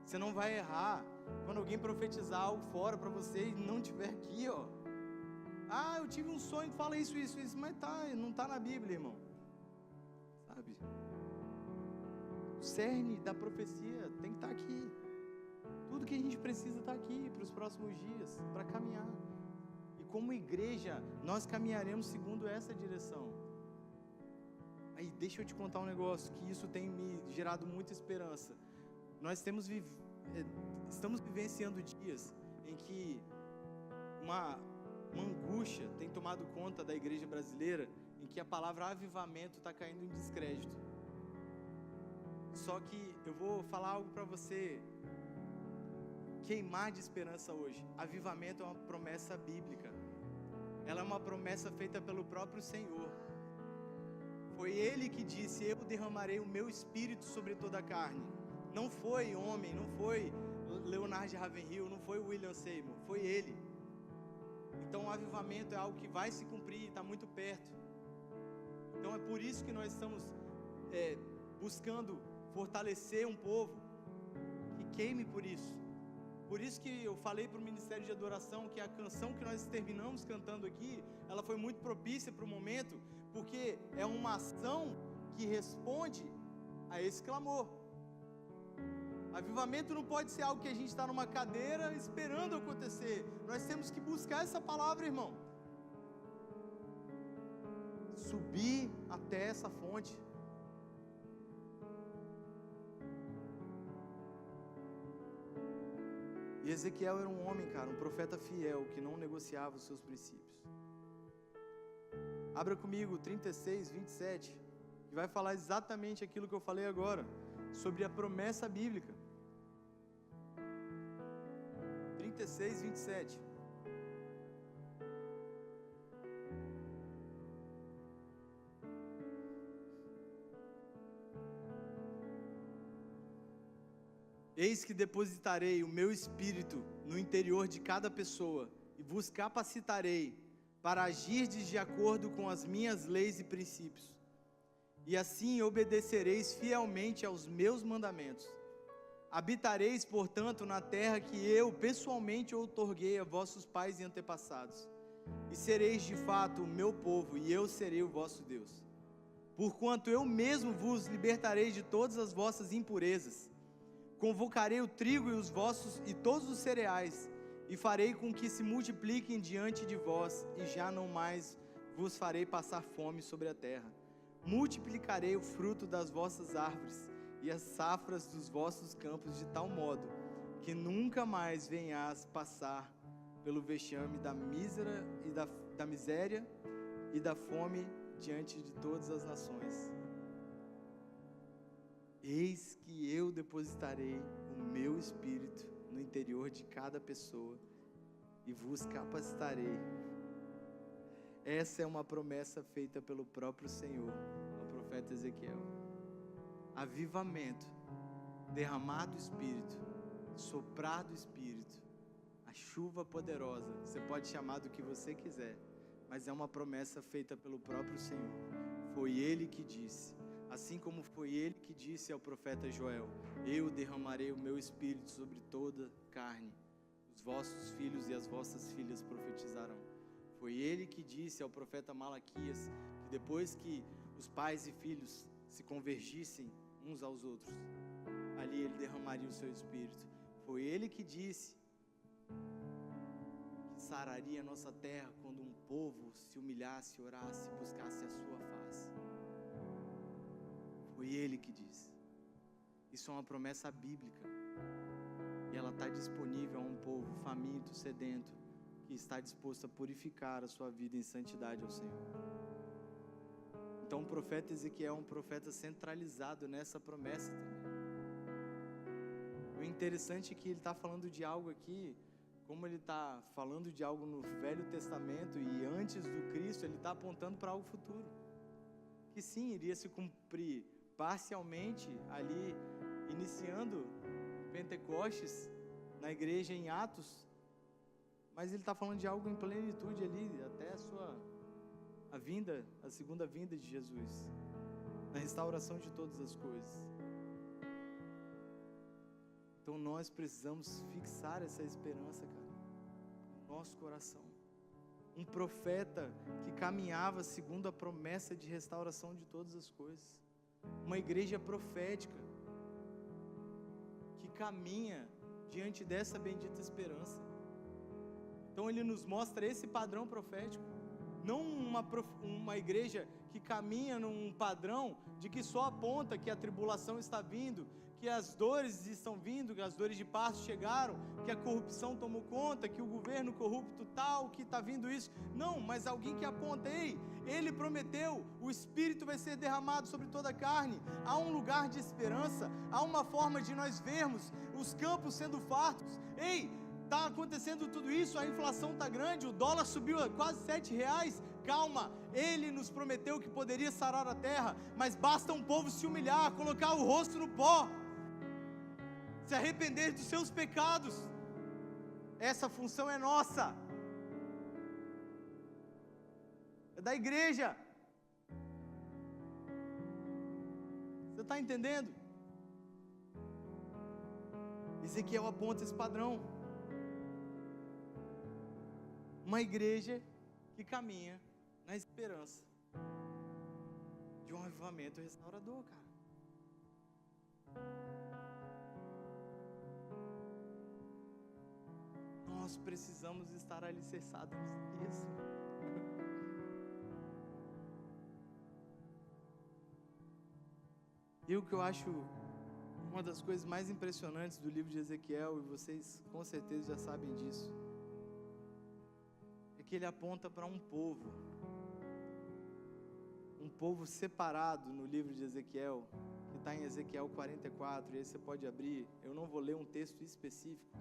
Você não vai errar quando alguém profetizar algo fora para você e não estiver aqui, ó. Ah, eu tive um sonho que fala isso, mas não está na Bíblia, irmão. Sabe? O cerne da profecia tem que estar aqui. Tudo que a gente precisa está aqui para os próximos dias, para caminhar. E como igreja, nós caminharemos segundo essa direção. Aí, deixa eu te contar um negócio, que isso tem me gerado muita esperança. Nós estamos vivenciando dias em que uma angústia tem tomado conta da igreja brasileira, em que a palavra avivamento está caindo em descrédito. Só que eu vou falar algo para você queimar de esperança hoje. Avivamento é uma promessa bíblica. Ela é uma promessa feita pelo próprio Senhor. Foi Ele que disse: eu derramarei o meu espírito sobre toda a carne. Não foi homem, não foi Leonard Ravenhill, não foi William Seymour, foi Ele. Então o avivamento é algo que vai se cumprir, está muito perto. Então é por isso que nós estamos buscando fortalecer um povo que queime por isso. Por isso que eu falei para o Ministério de Adoração que a canção que nós terminamos cantando aqui, ela foi muito propícia para o momento, porque é uma ação que responde a esse clamor. Avivamento não pode ser algo que a gente está numa cadeira esperando acontecer. Nós temos que buscar essa palavra, irmão. Subir até essa fonte. E Ezequiel era um homem, cara, um profeta fiel, que não negociava os seus princípios. Abra comigo 36, 27, que vai falar exatamente aquilo que eu falei agora, sobre a promessa bíblica. 36, 27. Eis que depositarei o meu espírito no interior de cada pessoa e vos capacitarei para agirdes de acordo com as minhas leis e princípios. E assim obedecereis fielmente aos meus mandamentos. Habitareis, portanto, na terra que eu pessoalmente outorguei a vossos pais e antepassados. E sereis de fato o meu povo, e eu serei o vosso Deus. Porquanto eu mesmo vos libertarei de todas as vossas impurezas. Convocarei o trigo e todos os cereais, e farei com que se multipliquem diante de vós, e já não mais vos farei passar fome sobre a terra. Multiplicarei o fruto das vossas árvores, e as safras dos vossos campos, de tal modo, que nunca mais venhas passar pelo vexame da miséria e da fome diante de todas as nações. Eis que eu depositarei o meu espírito no interior de cada pessoa e vos capacitarei. Essa é uma promessa feita pelo próprio Senhor, ao profeta Ezequiel. Avivamento, derramar do Espírito, soprar do Espírito, a chuva poderosa, você pode chamar do que você quiser, mas é uma promessa feita pelo próprio Senhor. Foi Ele que disse. Assim como foi Ele que disse ao profeta Joel: eu derramarei o meu espírito sobre toda carne, os vossos filhos e as vossas filhas profetizarão. Foi Ele que disse ao profeta Malaquias que depois que os pais e filhos se convergissem uns aos outros, ali Ele derramaria o seu espírito. Foi Ele que disse que sararia a nossa terra quando um povo se humilhasse, orasse, buscasse a sua face. Foi Ele que disse. Isso é uma promessa bíblica. E ela está disponível a um povo faminto, sedento, que está disposto a purificar a sua vida em santidade ao Senhor. Então o profeta Ezequiel é um profeta centralizado nessa promessa também. O interessante é que ele está falando de algo aqui, como ele está falando de algo no Velho Testamento e antes do Cristo, ele está apontando para algo futuro. Que sim, iria se cumprir parcialmente ali, iniciando Pentecostes na igreja em Atos, mas ele está falando de algo em plenitude ali, até a segunda vinda de Jesus, na restauração de todas as coisas. Então nós precisamos fixar essa esperança, cara, no nosso coração. Um profeta que caminhava segundo a promessa de restauração de todas as coisas. Uma igreja profética que caminha diante dessa bendita esperança. Então ele nos mostra esse padrão profético. Não uma igreja que caminha num padrão de que só aponta que a tribulação está vindo, que as dores estão vindo, que as dores de parto chegaram, que a corrupção tomou conta, que o governo corrupto tal, que está vindo isso. Não, mas alguém que aponta, ei, Ele prometeu, o Espírito vai ser derramado sobre toda a carne. Há um lugar de esperança, há uma forma de nós vermos os campos sendo fartos. Ei, está acontecendo tudo isso, a inflação está grande, o dólar subiu a quase R$7. Calma, Ele nos prometeu que poderia sarar a terra, mas basta um povo se humilhar, colocar o rosto no pó, se arrepender dos seus pecados. Essa função é nossa, é da igreja. Você está entendendo? Ezequiel aponta esse padrão. Uma igreja que caminha na esperança de um avivamento restaurador, cara. Nós precisamos estar alicerçados nisso. E o que eu acho uma das coisas mais impressionantes do livro de Ezequiel, e vocês com certeza já sabem disso, é que ele aponta para um povo separado no livro de Ezequiel, que está em Ezequiel 44, e aí você pode abrir. Eu não vou ler um texto específico,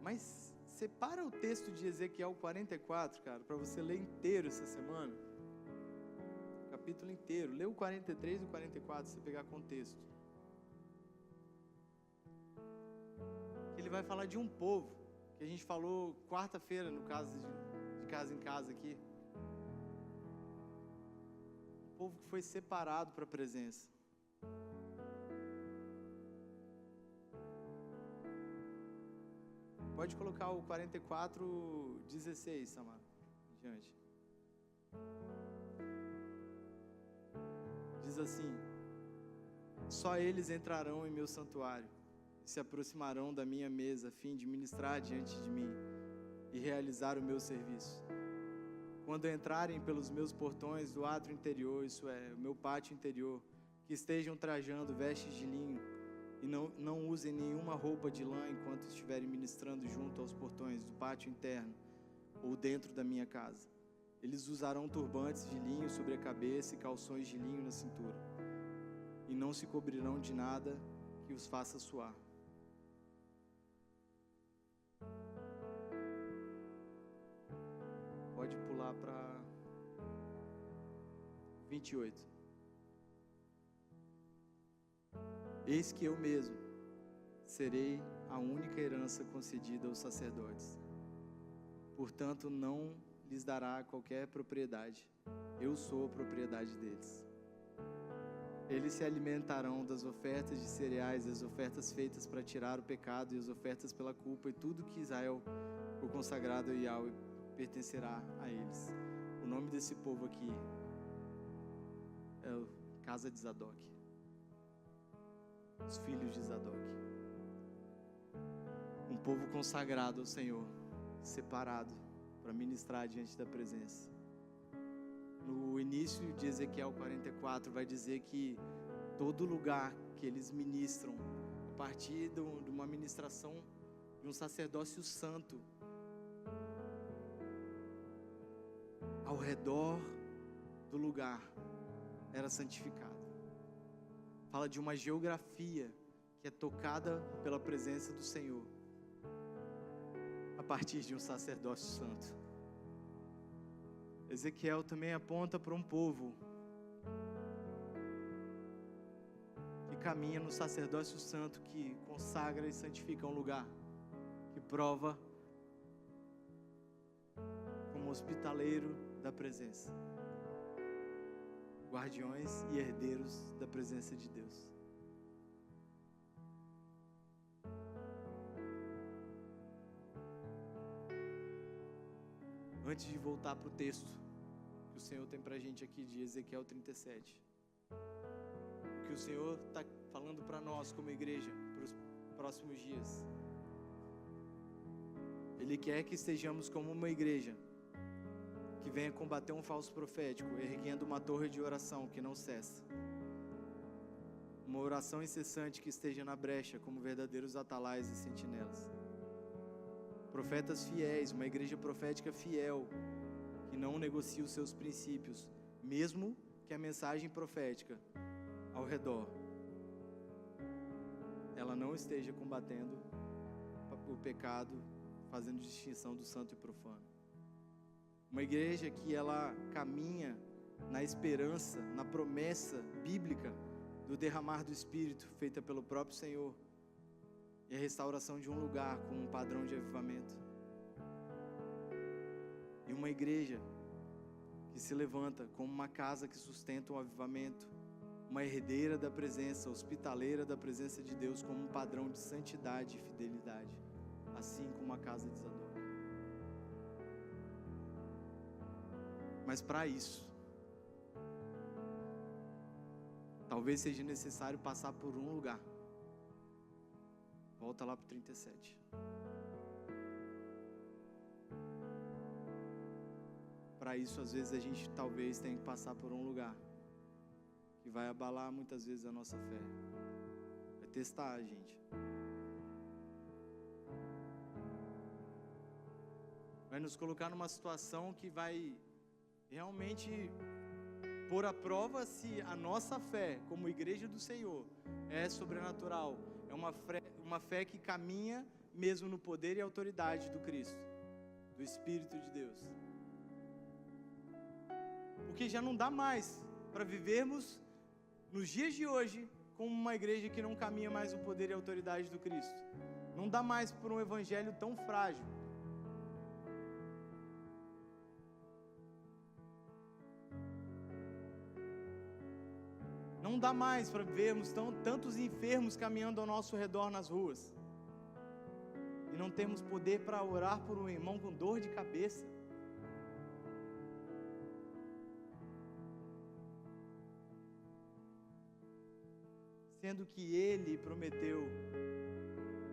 mas separa o texto de Ezequiel 44, cara, para você ler inteiro essa semana. Capítulo inteiro. Lê o 43 e o 44, se você pegar contexto. Ele vai falar de um povo, que a gente falou quarta-feira, no caso de Casa em Casa aqui. Um povo que foi separado para a presença. Pode colocar o 44:16, Samara, diante. Diz assim: só eles entrarão em meu santuário e se aproximarão da minha mesa, a fim de ministrar diante de mim e realizar o meu serviço. Quando entrarem pelos meus portões do átrio interior, isso é, o meu pátio interior, que estejam trajando vestes de linho e não usem nenhuma roupa de lã enquanto estiverem ministrando junto aos portões do pátio interno ou dentro da minha casa. Eles usarão turbantes de linho sobre a cabeça e calções de linho na cintura, e não se cobrirão de nada que os faça suar. Pode pular para 28. Eis que eu mesmo serei a única herança concedida aos sacerdotes. Portanto, não lhes dará qualquer propriedade. Eu sou a propriedade deles. Eles se alimentarão das ofertas de cereais, as ofertas feitas para tirar o pecado, e as ofertas pela culpa, e tudo que Israel, o consagrado a Yahweh, pertencerá a eles. O nome desse povo aqui é a casa de Zadok, os filhos de Zadok. Um povo consagrado ao Senhor, separado para ministrar diante da presença. No início de Ezequiel 44 vai dizer que todo lugar que eles ministram, a partir de uma ministração de um sacerdócio santo, ao redor do lugar era santificado. Fala de uma geografia que é tocada pela presença do Senhor a partir de um sacerdócio santo. Ezequiel também aponta para um povo que caminha no sacerdócio santo, que consagra e santifica um lugar, que prova como hospitaleiro da presença, guardiões e herdeiros da presença de Deus. Antes de voltar para o texto que o Senhor tem para a gente aqui de Ezequiel 37, o que o Senhor está falando para nós como igreja para os próximos dias, Ele quer que estejamos como uma igreja que venha combater um falso profético, erguendo uma torre de oração que não cessa, Uma oração incessante que esteja na brecha como verdadeiros atalaias e sentinelas. Profetas fiéis, uma igreja profética fiel, que não negocia os seus princípios, mesmo que a mensagem profética ao redor, ela não esteja combatendo o pecado, fazendo distinção do santo e profano. Uma igreja que ela caminha na esperança, na promessa bíblica do derramar do Espírito, feita pelo próprio Senhor, e a restauração de um lugar com um padrão de avivamento. E uma igreja que se levanta como uma casa que sustenta um avivamento, uma herdeira da presença, hospitaleira da presença de Deus, como um padrão de santidade e fidelidade, assim como a casa de Zadok. Mas para isso, talvez seja necessário passar por um lugar. Volta lá para o 37. Para isso, às vezes, a gente talvez tenha que passar por um lugar que vai abalar muitas vezes a nossa fé. Vai testar a gente. Vai nos colocar numa situação que vai realmente pôr à prova se a nossa fé, como igreja do Senhor, é sobrenatural. É uma fé que caminha mesmo no poder e autoridade do Cristo, do Espírito de Deus. Porque já não dá mais para vivermos nos dias de hoje como uma igreja que não caminha mais no poder e autoridade do Cristo. Não dá mais por um evangelho tão frágil. Não dá mais para vermos tantos enfermos caminhando ao nosso redor nas ruas. E não temos poder para orar por um irmão com dor de cabeça. Sendo que Ele prometeu: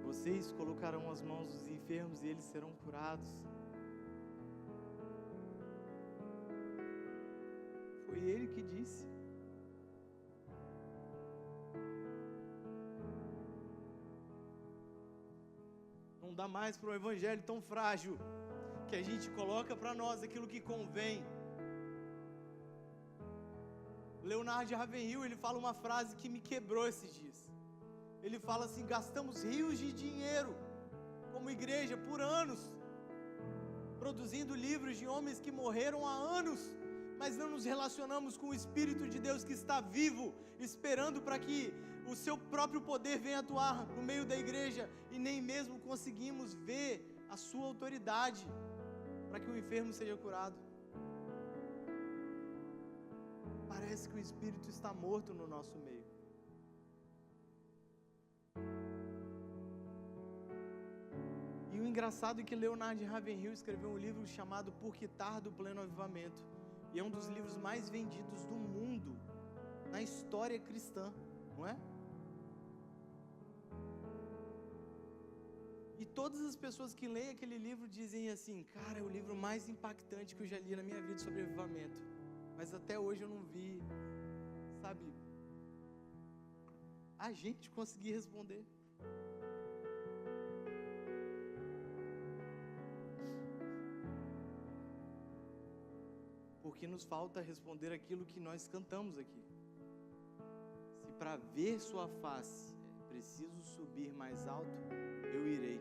vocês colocarão as mãos dos enfermos e eles serão curados. Foi Ele que disse. Não dá mais para um evangelho tão frágil, que a gente coloca para nós aquilo que convém. Leonardo Ravenhill, ele fala uma frase que me quebrou esses dias. Ele fala assim: gastamos rios de dinheiro como igreja por anos, produzindo livros de homens que morreram há anos, mas não nos relacionamos com o Espírito de Deus que está vivo, esperando para que o seu próprio poder venha atuar no meio da igreja, e nem mesmo conseguimos ver a sua autoridade para que o enfermo seja curado. Parece que o Espírito está morto no nosso meio. E o engraçado é que Leonardo Ravenhill escreveu um livro chamado Por que Tardo o Pleno Avivamento. E é um dos livros mais vendidos do mundo na história cristã, não é? E todas as pessoas que leem aquele livro dizem assim: cara, é o livro mais impactante que eu já li na minha vida sobre avivamento. Mas até hoje eu não vi, sabe, a gente conseguir responder. Porque nos falta responder aquilo que nós cantamos aqui. Se para ver sua face é preciso subir mais alto, eu irei.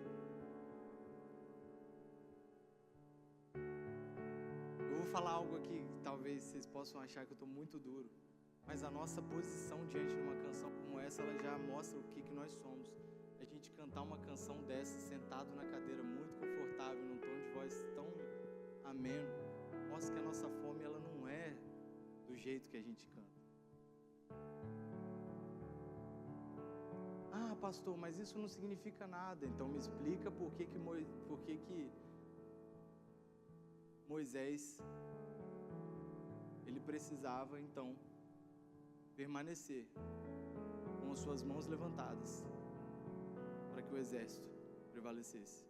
Eu vou falar algo aqui que talvez vocês possam achar que eu estou muito duro, mas a nossa posição diante de uma canção como essa, ela já mostra o que nós somos. A gente cantar uma canção dessa sentado na cadeira muito confortável, num tom de voz tão ameno, mostra que a nossa fome ela não é do jeito que a gente canta. Ah, pastor, mas isso não significa nada. Então me explica por que Moisés ele precisava então permanecer com as suas mãos levantadas para que o exército prevalecesse.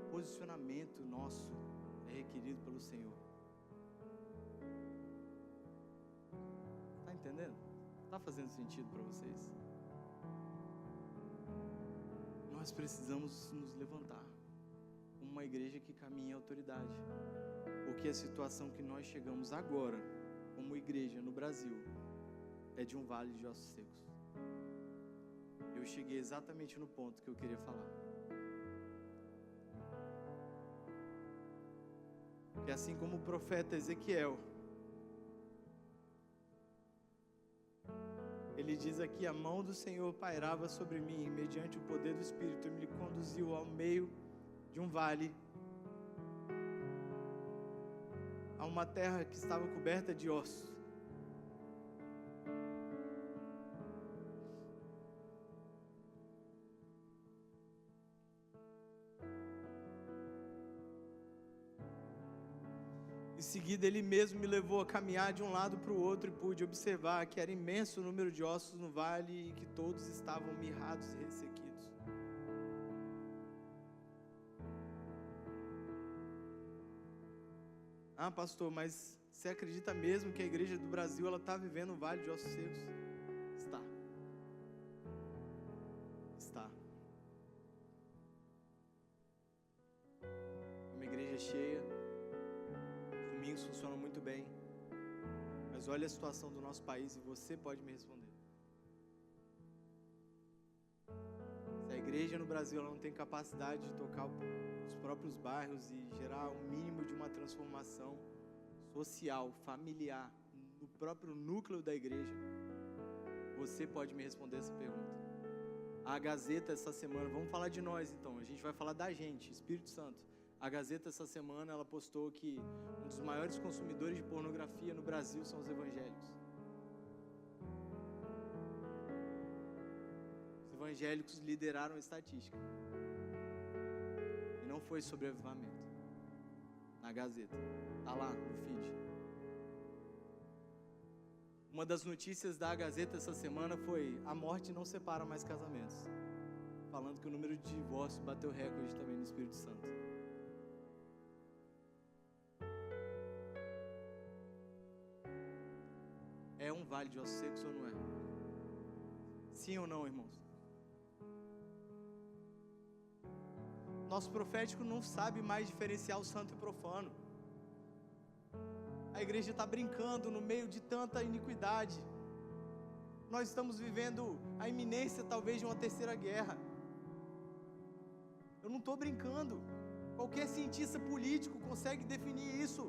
O posicionamento nosso é requerido pelo Senhor. entendendo? Está fazendo sentido para vocês? Nós precisamos nos levantar como uma igreja que caminha em autoridade, porque a situação que nós chegamos agora, como igreja no Brasil, é de um vale de ossos secos. Eu cheguei exatamente no ponto que eu queria falar. Que assim como o profeta Ezequiel, ele diz aqui: a mão do Senhor pairava sobre mim, mediante o poder do Espírito, ele me conduziu ao meio de um vale, a uma terra que estava coberta de ossos. Em seguida, ele mesmo me levou a caminhar de um lado para o outro e pude observar que era imenso o número de ossos no vale e que todos estavam mirrados e ressequidos. Ah, pastor, mas você acredita mesmo que a igreja do Brasil está vivendo um vale de ossos secos? Está. Uma igreja cheia. Os domingos funcionam muito bem. Mas olha a situação do nosso país e você pode me responder. Se a igreja no Brasil ela não tem capacidade de tocar os próprios bairros e gerar um mínimo de uma transformação social, familiar, no próprio núcleo da igreja, você pode me responder essa pergunta. A Gazeta essa semana, vamos falar de nós então, a gente vai falar da gente, Espírito Santo. A Gazeta essa semana, ela postou que um dos maiores consumidores de pornografia no Brasil são os evangélicos. Os evangélicos lideraram a estatística. E não foi sobre avivamento. Na Gazeta, está lá no feed. Uma das notícias da Gazeta essa semana foi: a morte não separa mais casamentos. Falando que o número de divórcios bateu recorde também no Espírito Santo. É um vale de ossos secos ou não é? Sim ou não, irmãos? Nosso profético não sabe mais diferenciar o santo e o profano. A igreja está brincando no meio de tanta iniquidade. Nós estamos vivendo a iminência talvez de uma terceira guerra. Eu não estou brincando. Qualquer cientista político consegue definir isso.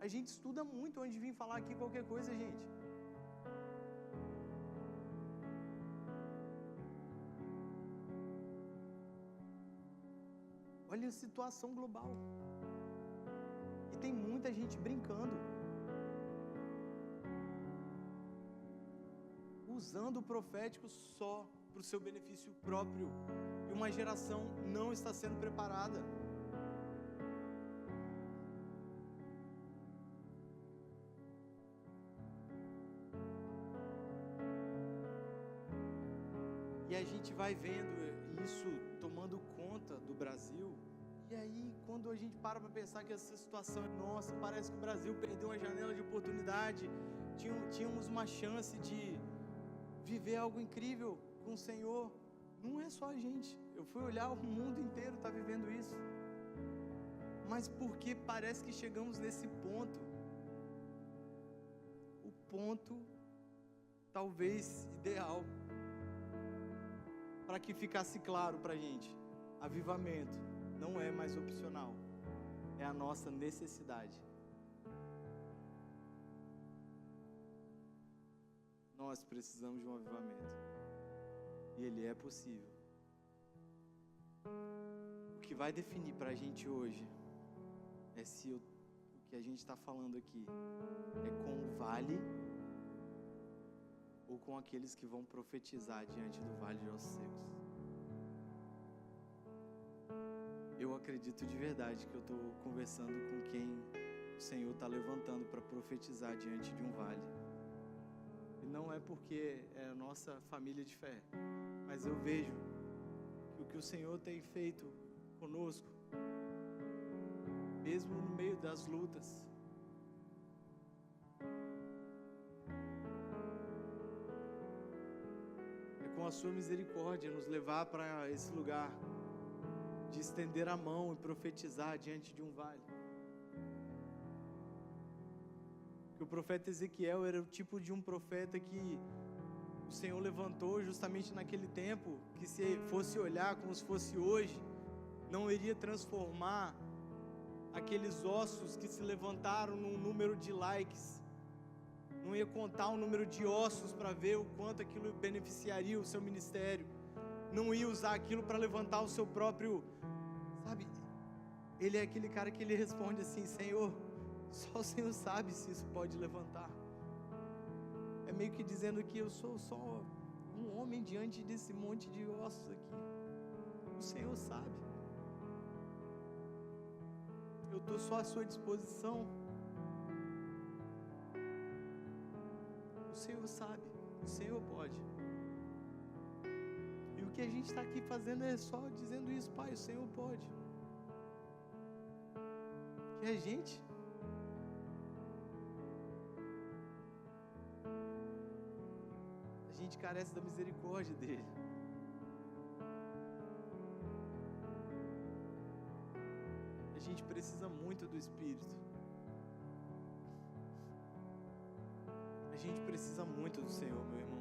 A gente estuda muito antes de vir falar aqui qualquer coisa, gente. Olha a situação global. E tem muita gente brincando. Usando o profético só para o seu benefício próprio. E uma geração não está sendo preparada. E a gente vai vendo isso tomando conta do Brasil. E aí, quando a gente para pensar que essa situação é nossa, parece que o Brasil perdeu uma janela de oportunidade. Tínhamos uma chance de viver algo incrível com o Senhor. Não é só a gente. Eu fui olhar, o mundo inteiro está vivendo isso. Mas porque parece que chegamos nesse ponto. O ponto, talvez, ideal. Para que ficasse claro para a gente, avivamento não é mais opcional, é a nossa necessidade. Nós precisamos de um avivamento, e ele é possível. O que vai definir para a gente hoje é se o que a gente está falando aqui é com o vale ou com aqueles que vão profetizar diante do vale de ossos secos. Eu acredito de verdade que eu estou conversando com quem o Senhor está levantando para profetizar diante de um vale. E não é porque é a nossa família de fé, mas eu vejo que o que o Senhor tem feito conosco, mesmo no meio das lutas. É com a sua misericórdia nos levar para esse lugar de estender a mão e profetizar diante de um vale. Que o profeta Ezequiel era o tipo de um profeta que o Senhor levantou justamente naquele tempo, que se fosse olhar como se fosse hoje, não iria transformar aqueles ossos que se levantaram num número de likes, não ia contar o número de ossos para ver o quanto aquilo beneficiaria o seu ministério, não ia usar aquilo para levantar o seu próprio, sabe? Ele é aquele cara que ele responde assim: Senhor, só o Senhor sabe se isso pode levantar. É meio que dizendo que eu sou só um homem diante desse monte de ossos aqui. O Senhor sabe. Eu estou só à sua disposição. O Senhor sabe. O Senhor pode. E o que a gente está aqui fazendo é só dizendo isso: Pai, o Senhor pode. Que a gente carece da misericórdia dele. A gente precisa muito do Espírito. A gente precisa muito do Senhor, meu irmão.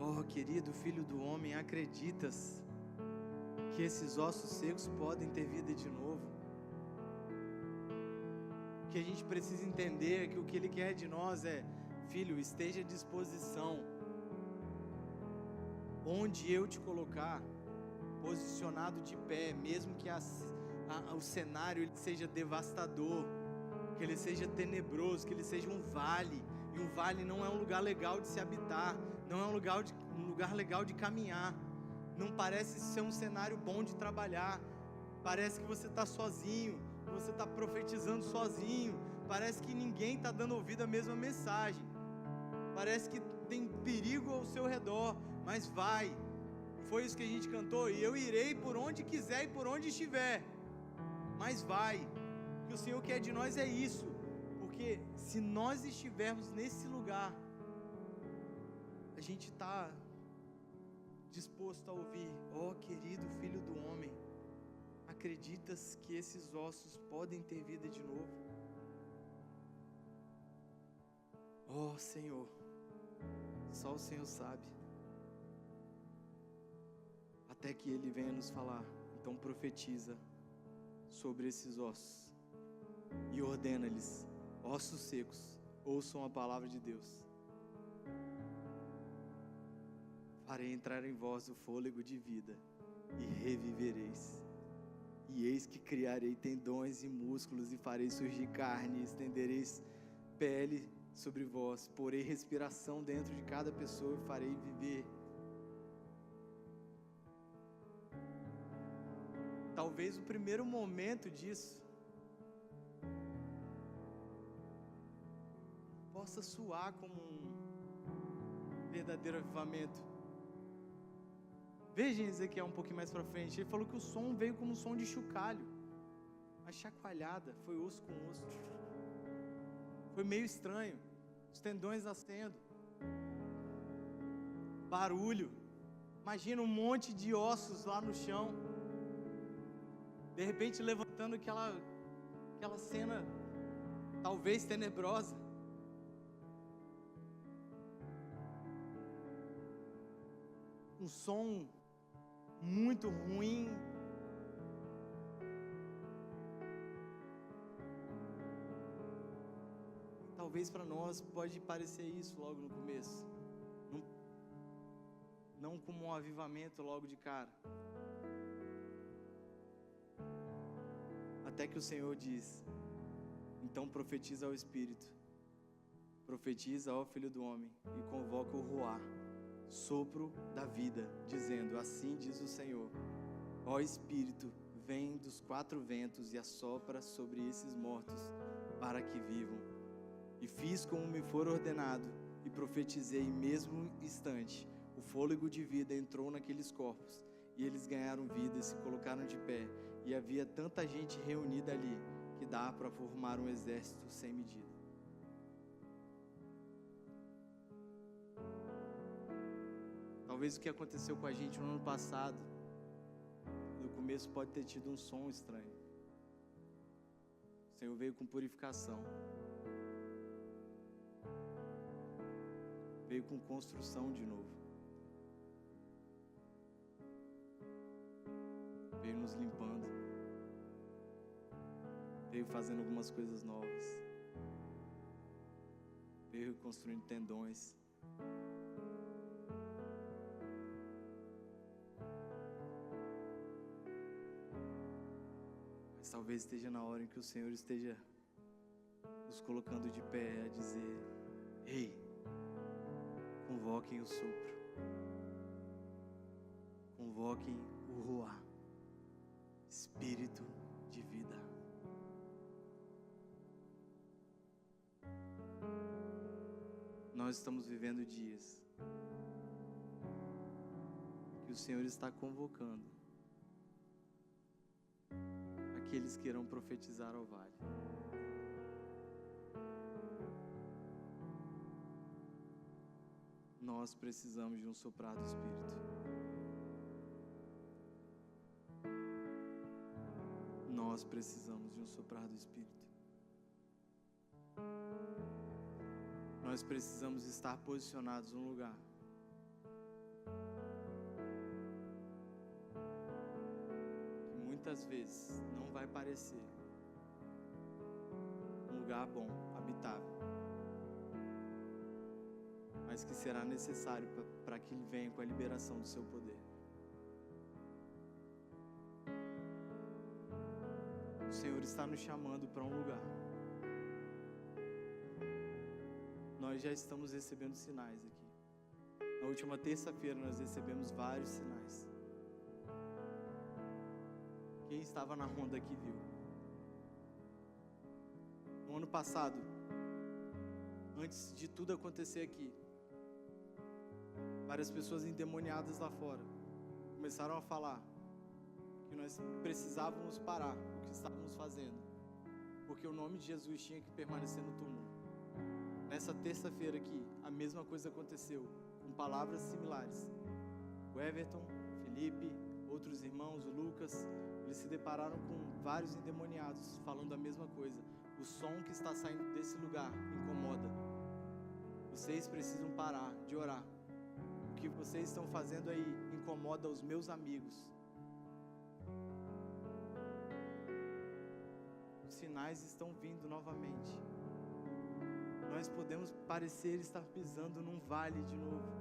Oh, querido Filho do Homem, acreditas que esses ossos secos podem ter vida de novo? O que a gente precisa entender é que o que Ele quer de nós é: filho, esteja à disposição. Onde eu te colocar, posicionado de pé, mesmo que o cenário ele seja devastador, que ele seja tenebroso, que ele seja um vale. E um vale não é um lugar legal de se habitar, não é um lugar legal de caminhar, não parece ser um cenário bom de trabalhar, parece que você está sozinho, que você está profetizando sozinho, parece que ninguém está dando ouvido à mesma mensagem, parece que tem perigo ao seu redor, mas vai, foi isso que a gente cantou: e eu irei por onde quiser e por onde estiver, mas vai. O que o Senhor quer de nós é isso. Porque se nós estivermos nesse lugar, a gente está disposto a ouvir: ó querido Filho do Homem, acreditas que esses ossos podem ter vida de novo? Ó Senhor, só o Senhor sabe. Até que Ele venha nos falar: então profetiza sobre esses ossos e ordena-lhes: ossos secos, ouçam a palavra de Deus. Farei entrar em vós o fôlego de vida e revivereis. E eis que criarei tendões e músculos e farei surgir carne, e estendereis pele sobre vós, porei respiração dentro de cada pessoa e farei viver. Talvez o primeiro momento disso possa soar como um verdadeiro avivamento. Vejam Ezequiel um pouquinho mais para frente. Ele falou que o som veio como um som de chocalho, uma chacoalhada, foi osso com osso. Foi meio estranho, os tendões nascendo, barulho. Imagina um monte de ossos lá no chão, de repente levantando aquela cena talvez tenebrosa. Um som muito ruim. Talvez para nós pode parecer isso logo no começo, não como um avivamento logo de cara, até que o Senhor diz: então profetiza ao Espírito, profetiza ao Filho do Homem e convoca o Ruá, sopro da vida, dizendo: assim diz o Senhor, ó Espírito, vem dos 4 ventos e assopra sobre esses mortos para que vivam. E fiz como me for ordenado e profetizei, mesmo instante, o fôlego de vida entrou naqueles corpos e eles ganharam vida e se colocaram de pé. E havia tanta gente reunida ali que dá para formar um exército sem medida. Talvez o que aconteceu com a gente no ano passado, no começo pode ter tido um som estranho. O Senhor veio com purificação. Veio com construção de novo. Veio nos limpando. Veio fazendo algumas coisas novas. Veio construindo tendões. Mas talvez esteja na hora em que o Senhor esteja nos colocando de pé a dizer: ei, convoquem o sopro. Convoquem o Ruá, Espírito de vida. Nós estamos vivendo dias que o Senhor está convocando aqueles que irão profetizar ao vale. Nós precisamos de um soprar do Espírito. Nós precisamos de um soprar do Espírito. Nós precisamos estar posicionados num lugar que muitas vezes não vai parecer um lugar bom, habitável, mas que será necessário para que Ele venha com a liberação do seu poder. O Senhor está nos chamando para um lugar. Nós já estamos recebendo sinais aqui. Na última terça-feira nós recebemos vários sinais. Quem estava na ronda aqui viu. No ano passado, antes de tudo acontecer aqui, várias pessoas endemoniadas lá fora começaram a falar que nós precisávamos parar o que estávamos fazendo, porque o nome de Jesus tinha que permanecer no túmulo. Nessa terça-feira aqui, a mesma coisa aconteceu, com palavras similares. O Everton, o Felipe, outros irmãos, o Lucas, eles se depararam com vários endemoniados falando a mesma coisa. O som que está saindo desse lugar incomoda. Vocês precisam parar de orar. O que vocês estão fazendo aí incomoda os meus amigos. Os sinais estão vindo novamente. Nós podemos parecer estar pisando num vale de novo,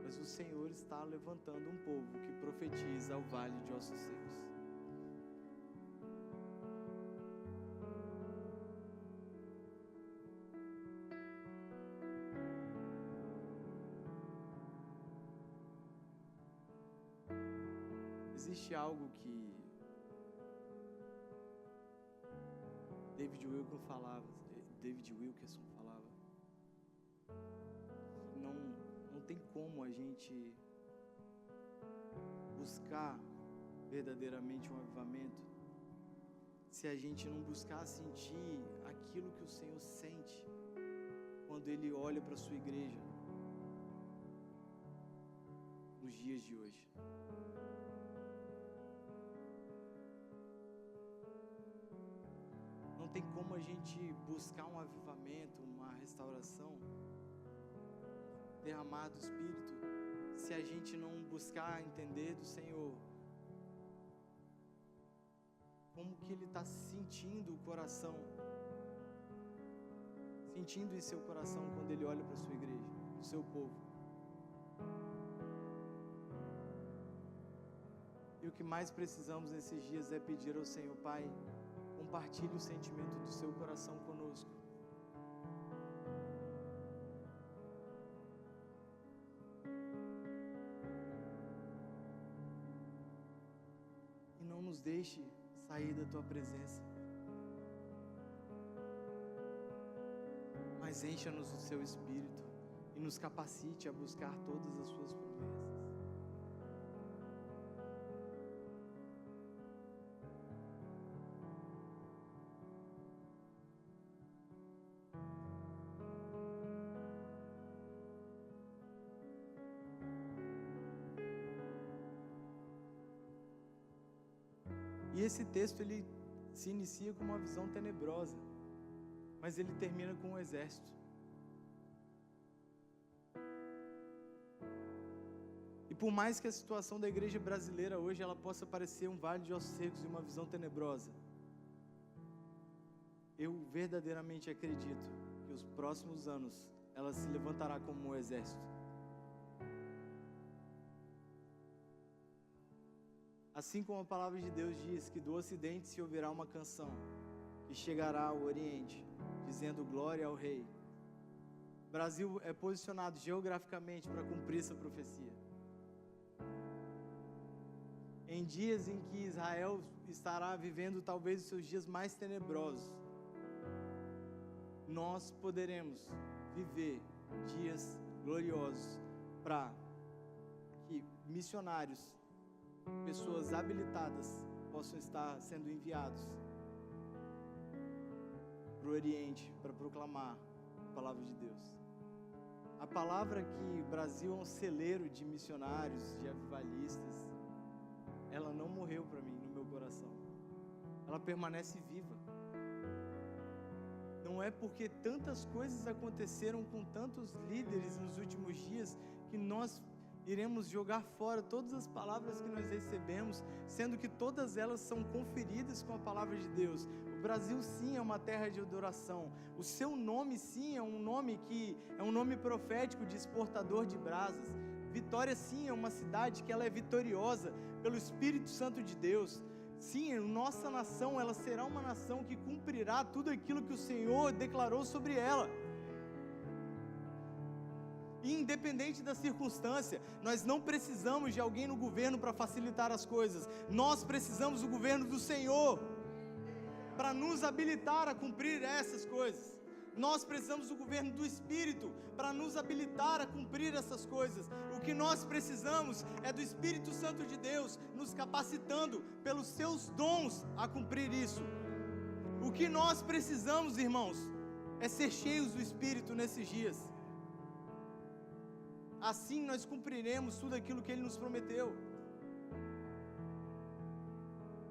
mas o Senhor está levantando um povo que profetiza o vale de ossos secos. Existe algo que David Wilkerson falava, não tem como a gente buscar verdadeiramente um avivamento se a gente não buscar sentir aquilo que o Senhor sente quando Ele olha para a sua igreja nos dias de hoje. Não tem como a gente buscar um avivamento, uma restauração, derramar do Espírito, se a gente não buscar entender do Senhor como que Ele está sentindo o coração, sentindo em seu coração quando Ele olha para a sua igreja, para o seu povo. E o que mais precisamos nesses dias é pedir ao Senhor: Pai, compartilhe o sentimento do seu coração conosco. E não nos nos deixe sair da tua presença, mas encha-nos do seu Espírito e nos capacite a buscar todas as suas promessas. E esse texto, ele se inicia com uma visão tenebrosa, mas ele termina com um exército. E por mais que a situação da igreja brasileira hoje ela possa parecer um vale de ossos secos e uma visão tenebrosa, eu verdadeiramente acredito que os próximos anos ela se levantará como um exército. Assim como a palavra de Deus diz que do Ocidente se ouvirá uma canção que chegará ao Oriente, dizendo glória ao Rei. O Brasil é posicionado geograficamente para cumprir essa profecia. Em dias em que Israel estará vivendo talvez os seus dias mais tenebrosos, nós poderemos viver dias gloriosos para que missionários, pessoas habilitadas possam estar sendo enviados para o Oriente para proclamar a palavra de Deus. A palavra que o Brasil é um celeiro de missionários, de avivalistas, ela não morreu para mim no meu coração. Ela permanece viva. Não é porque tantas coisas aconteceram com tantos líderes nos últimos dias que nós iremos jogar fora todas as palavras que nós recebemos, sendo que todas elas são conferidas com a palavra de Deus. O Brasil sim é uma terra de adoração. O seu nome sim é um nome que é um nome profético de exportador de brasas. Vitória sim é uma cidade que ela é vitoriosa pelo Espírito Santo de Deus. Sim, nossa nação ela será uma nação que cumprirá tudo aquilo que o Senhor declarou sobre ela. E independente da circunstância, nós não precisamos de alguém no governo para facilitar as coisas. Nós precisamos do governo do Senhor para nos habilitar a cumprir essas coisas. Nós precisamos do governo do Espírito para nos habilitar a cumprir essas coisas. O que nós precisamos é do Espírito Santo de Deus nos capacitando pelos seus dons a cumprir isso. O que nós precisamos, irmãos, é ser cheios do Espírito nesses dias. Assim nós cumpriremos tudo aquilo que Ele nos prometeu.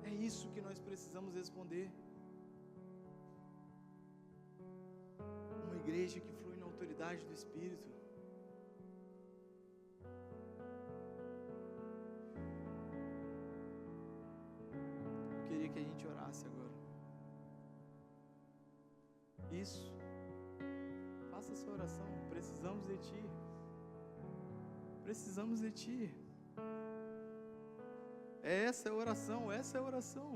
É isso que nós precisamos responder. Uma igreja que flui na autoridade do Espírito. Eu queria que a gente orasse agora. Isso. Faça a sua oração. Precisamos de Ti. Precisamos de Ti. Essa é a oração, essa é a oração.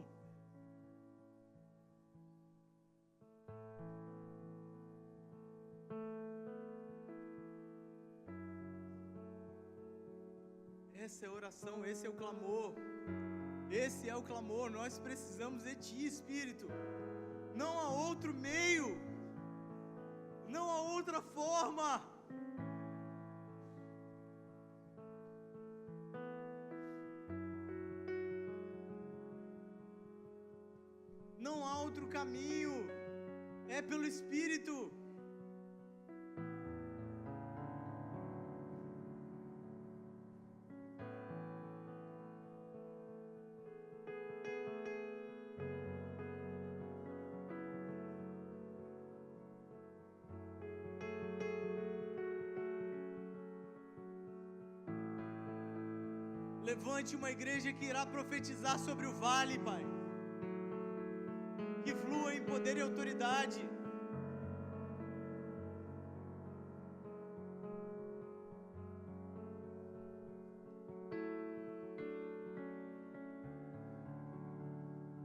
Essa é a oração, esse é o clamor. Esse é o clamor, nós precisamos de Ti, Espírito. Não há outro meio, não há outra forma. Não há outro caminho, é pelo Espírito. Levante uma igreja que irá profetizar sobre o vale, Pai. Que flua em poder e autoridade.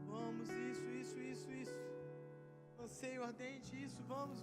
Vamos, isso. Anseio ardente, isso, vamos.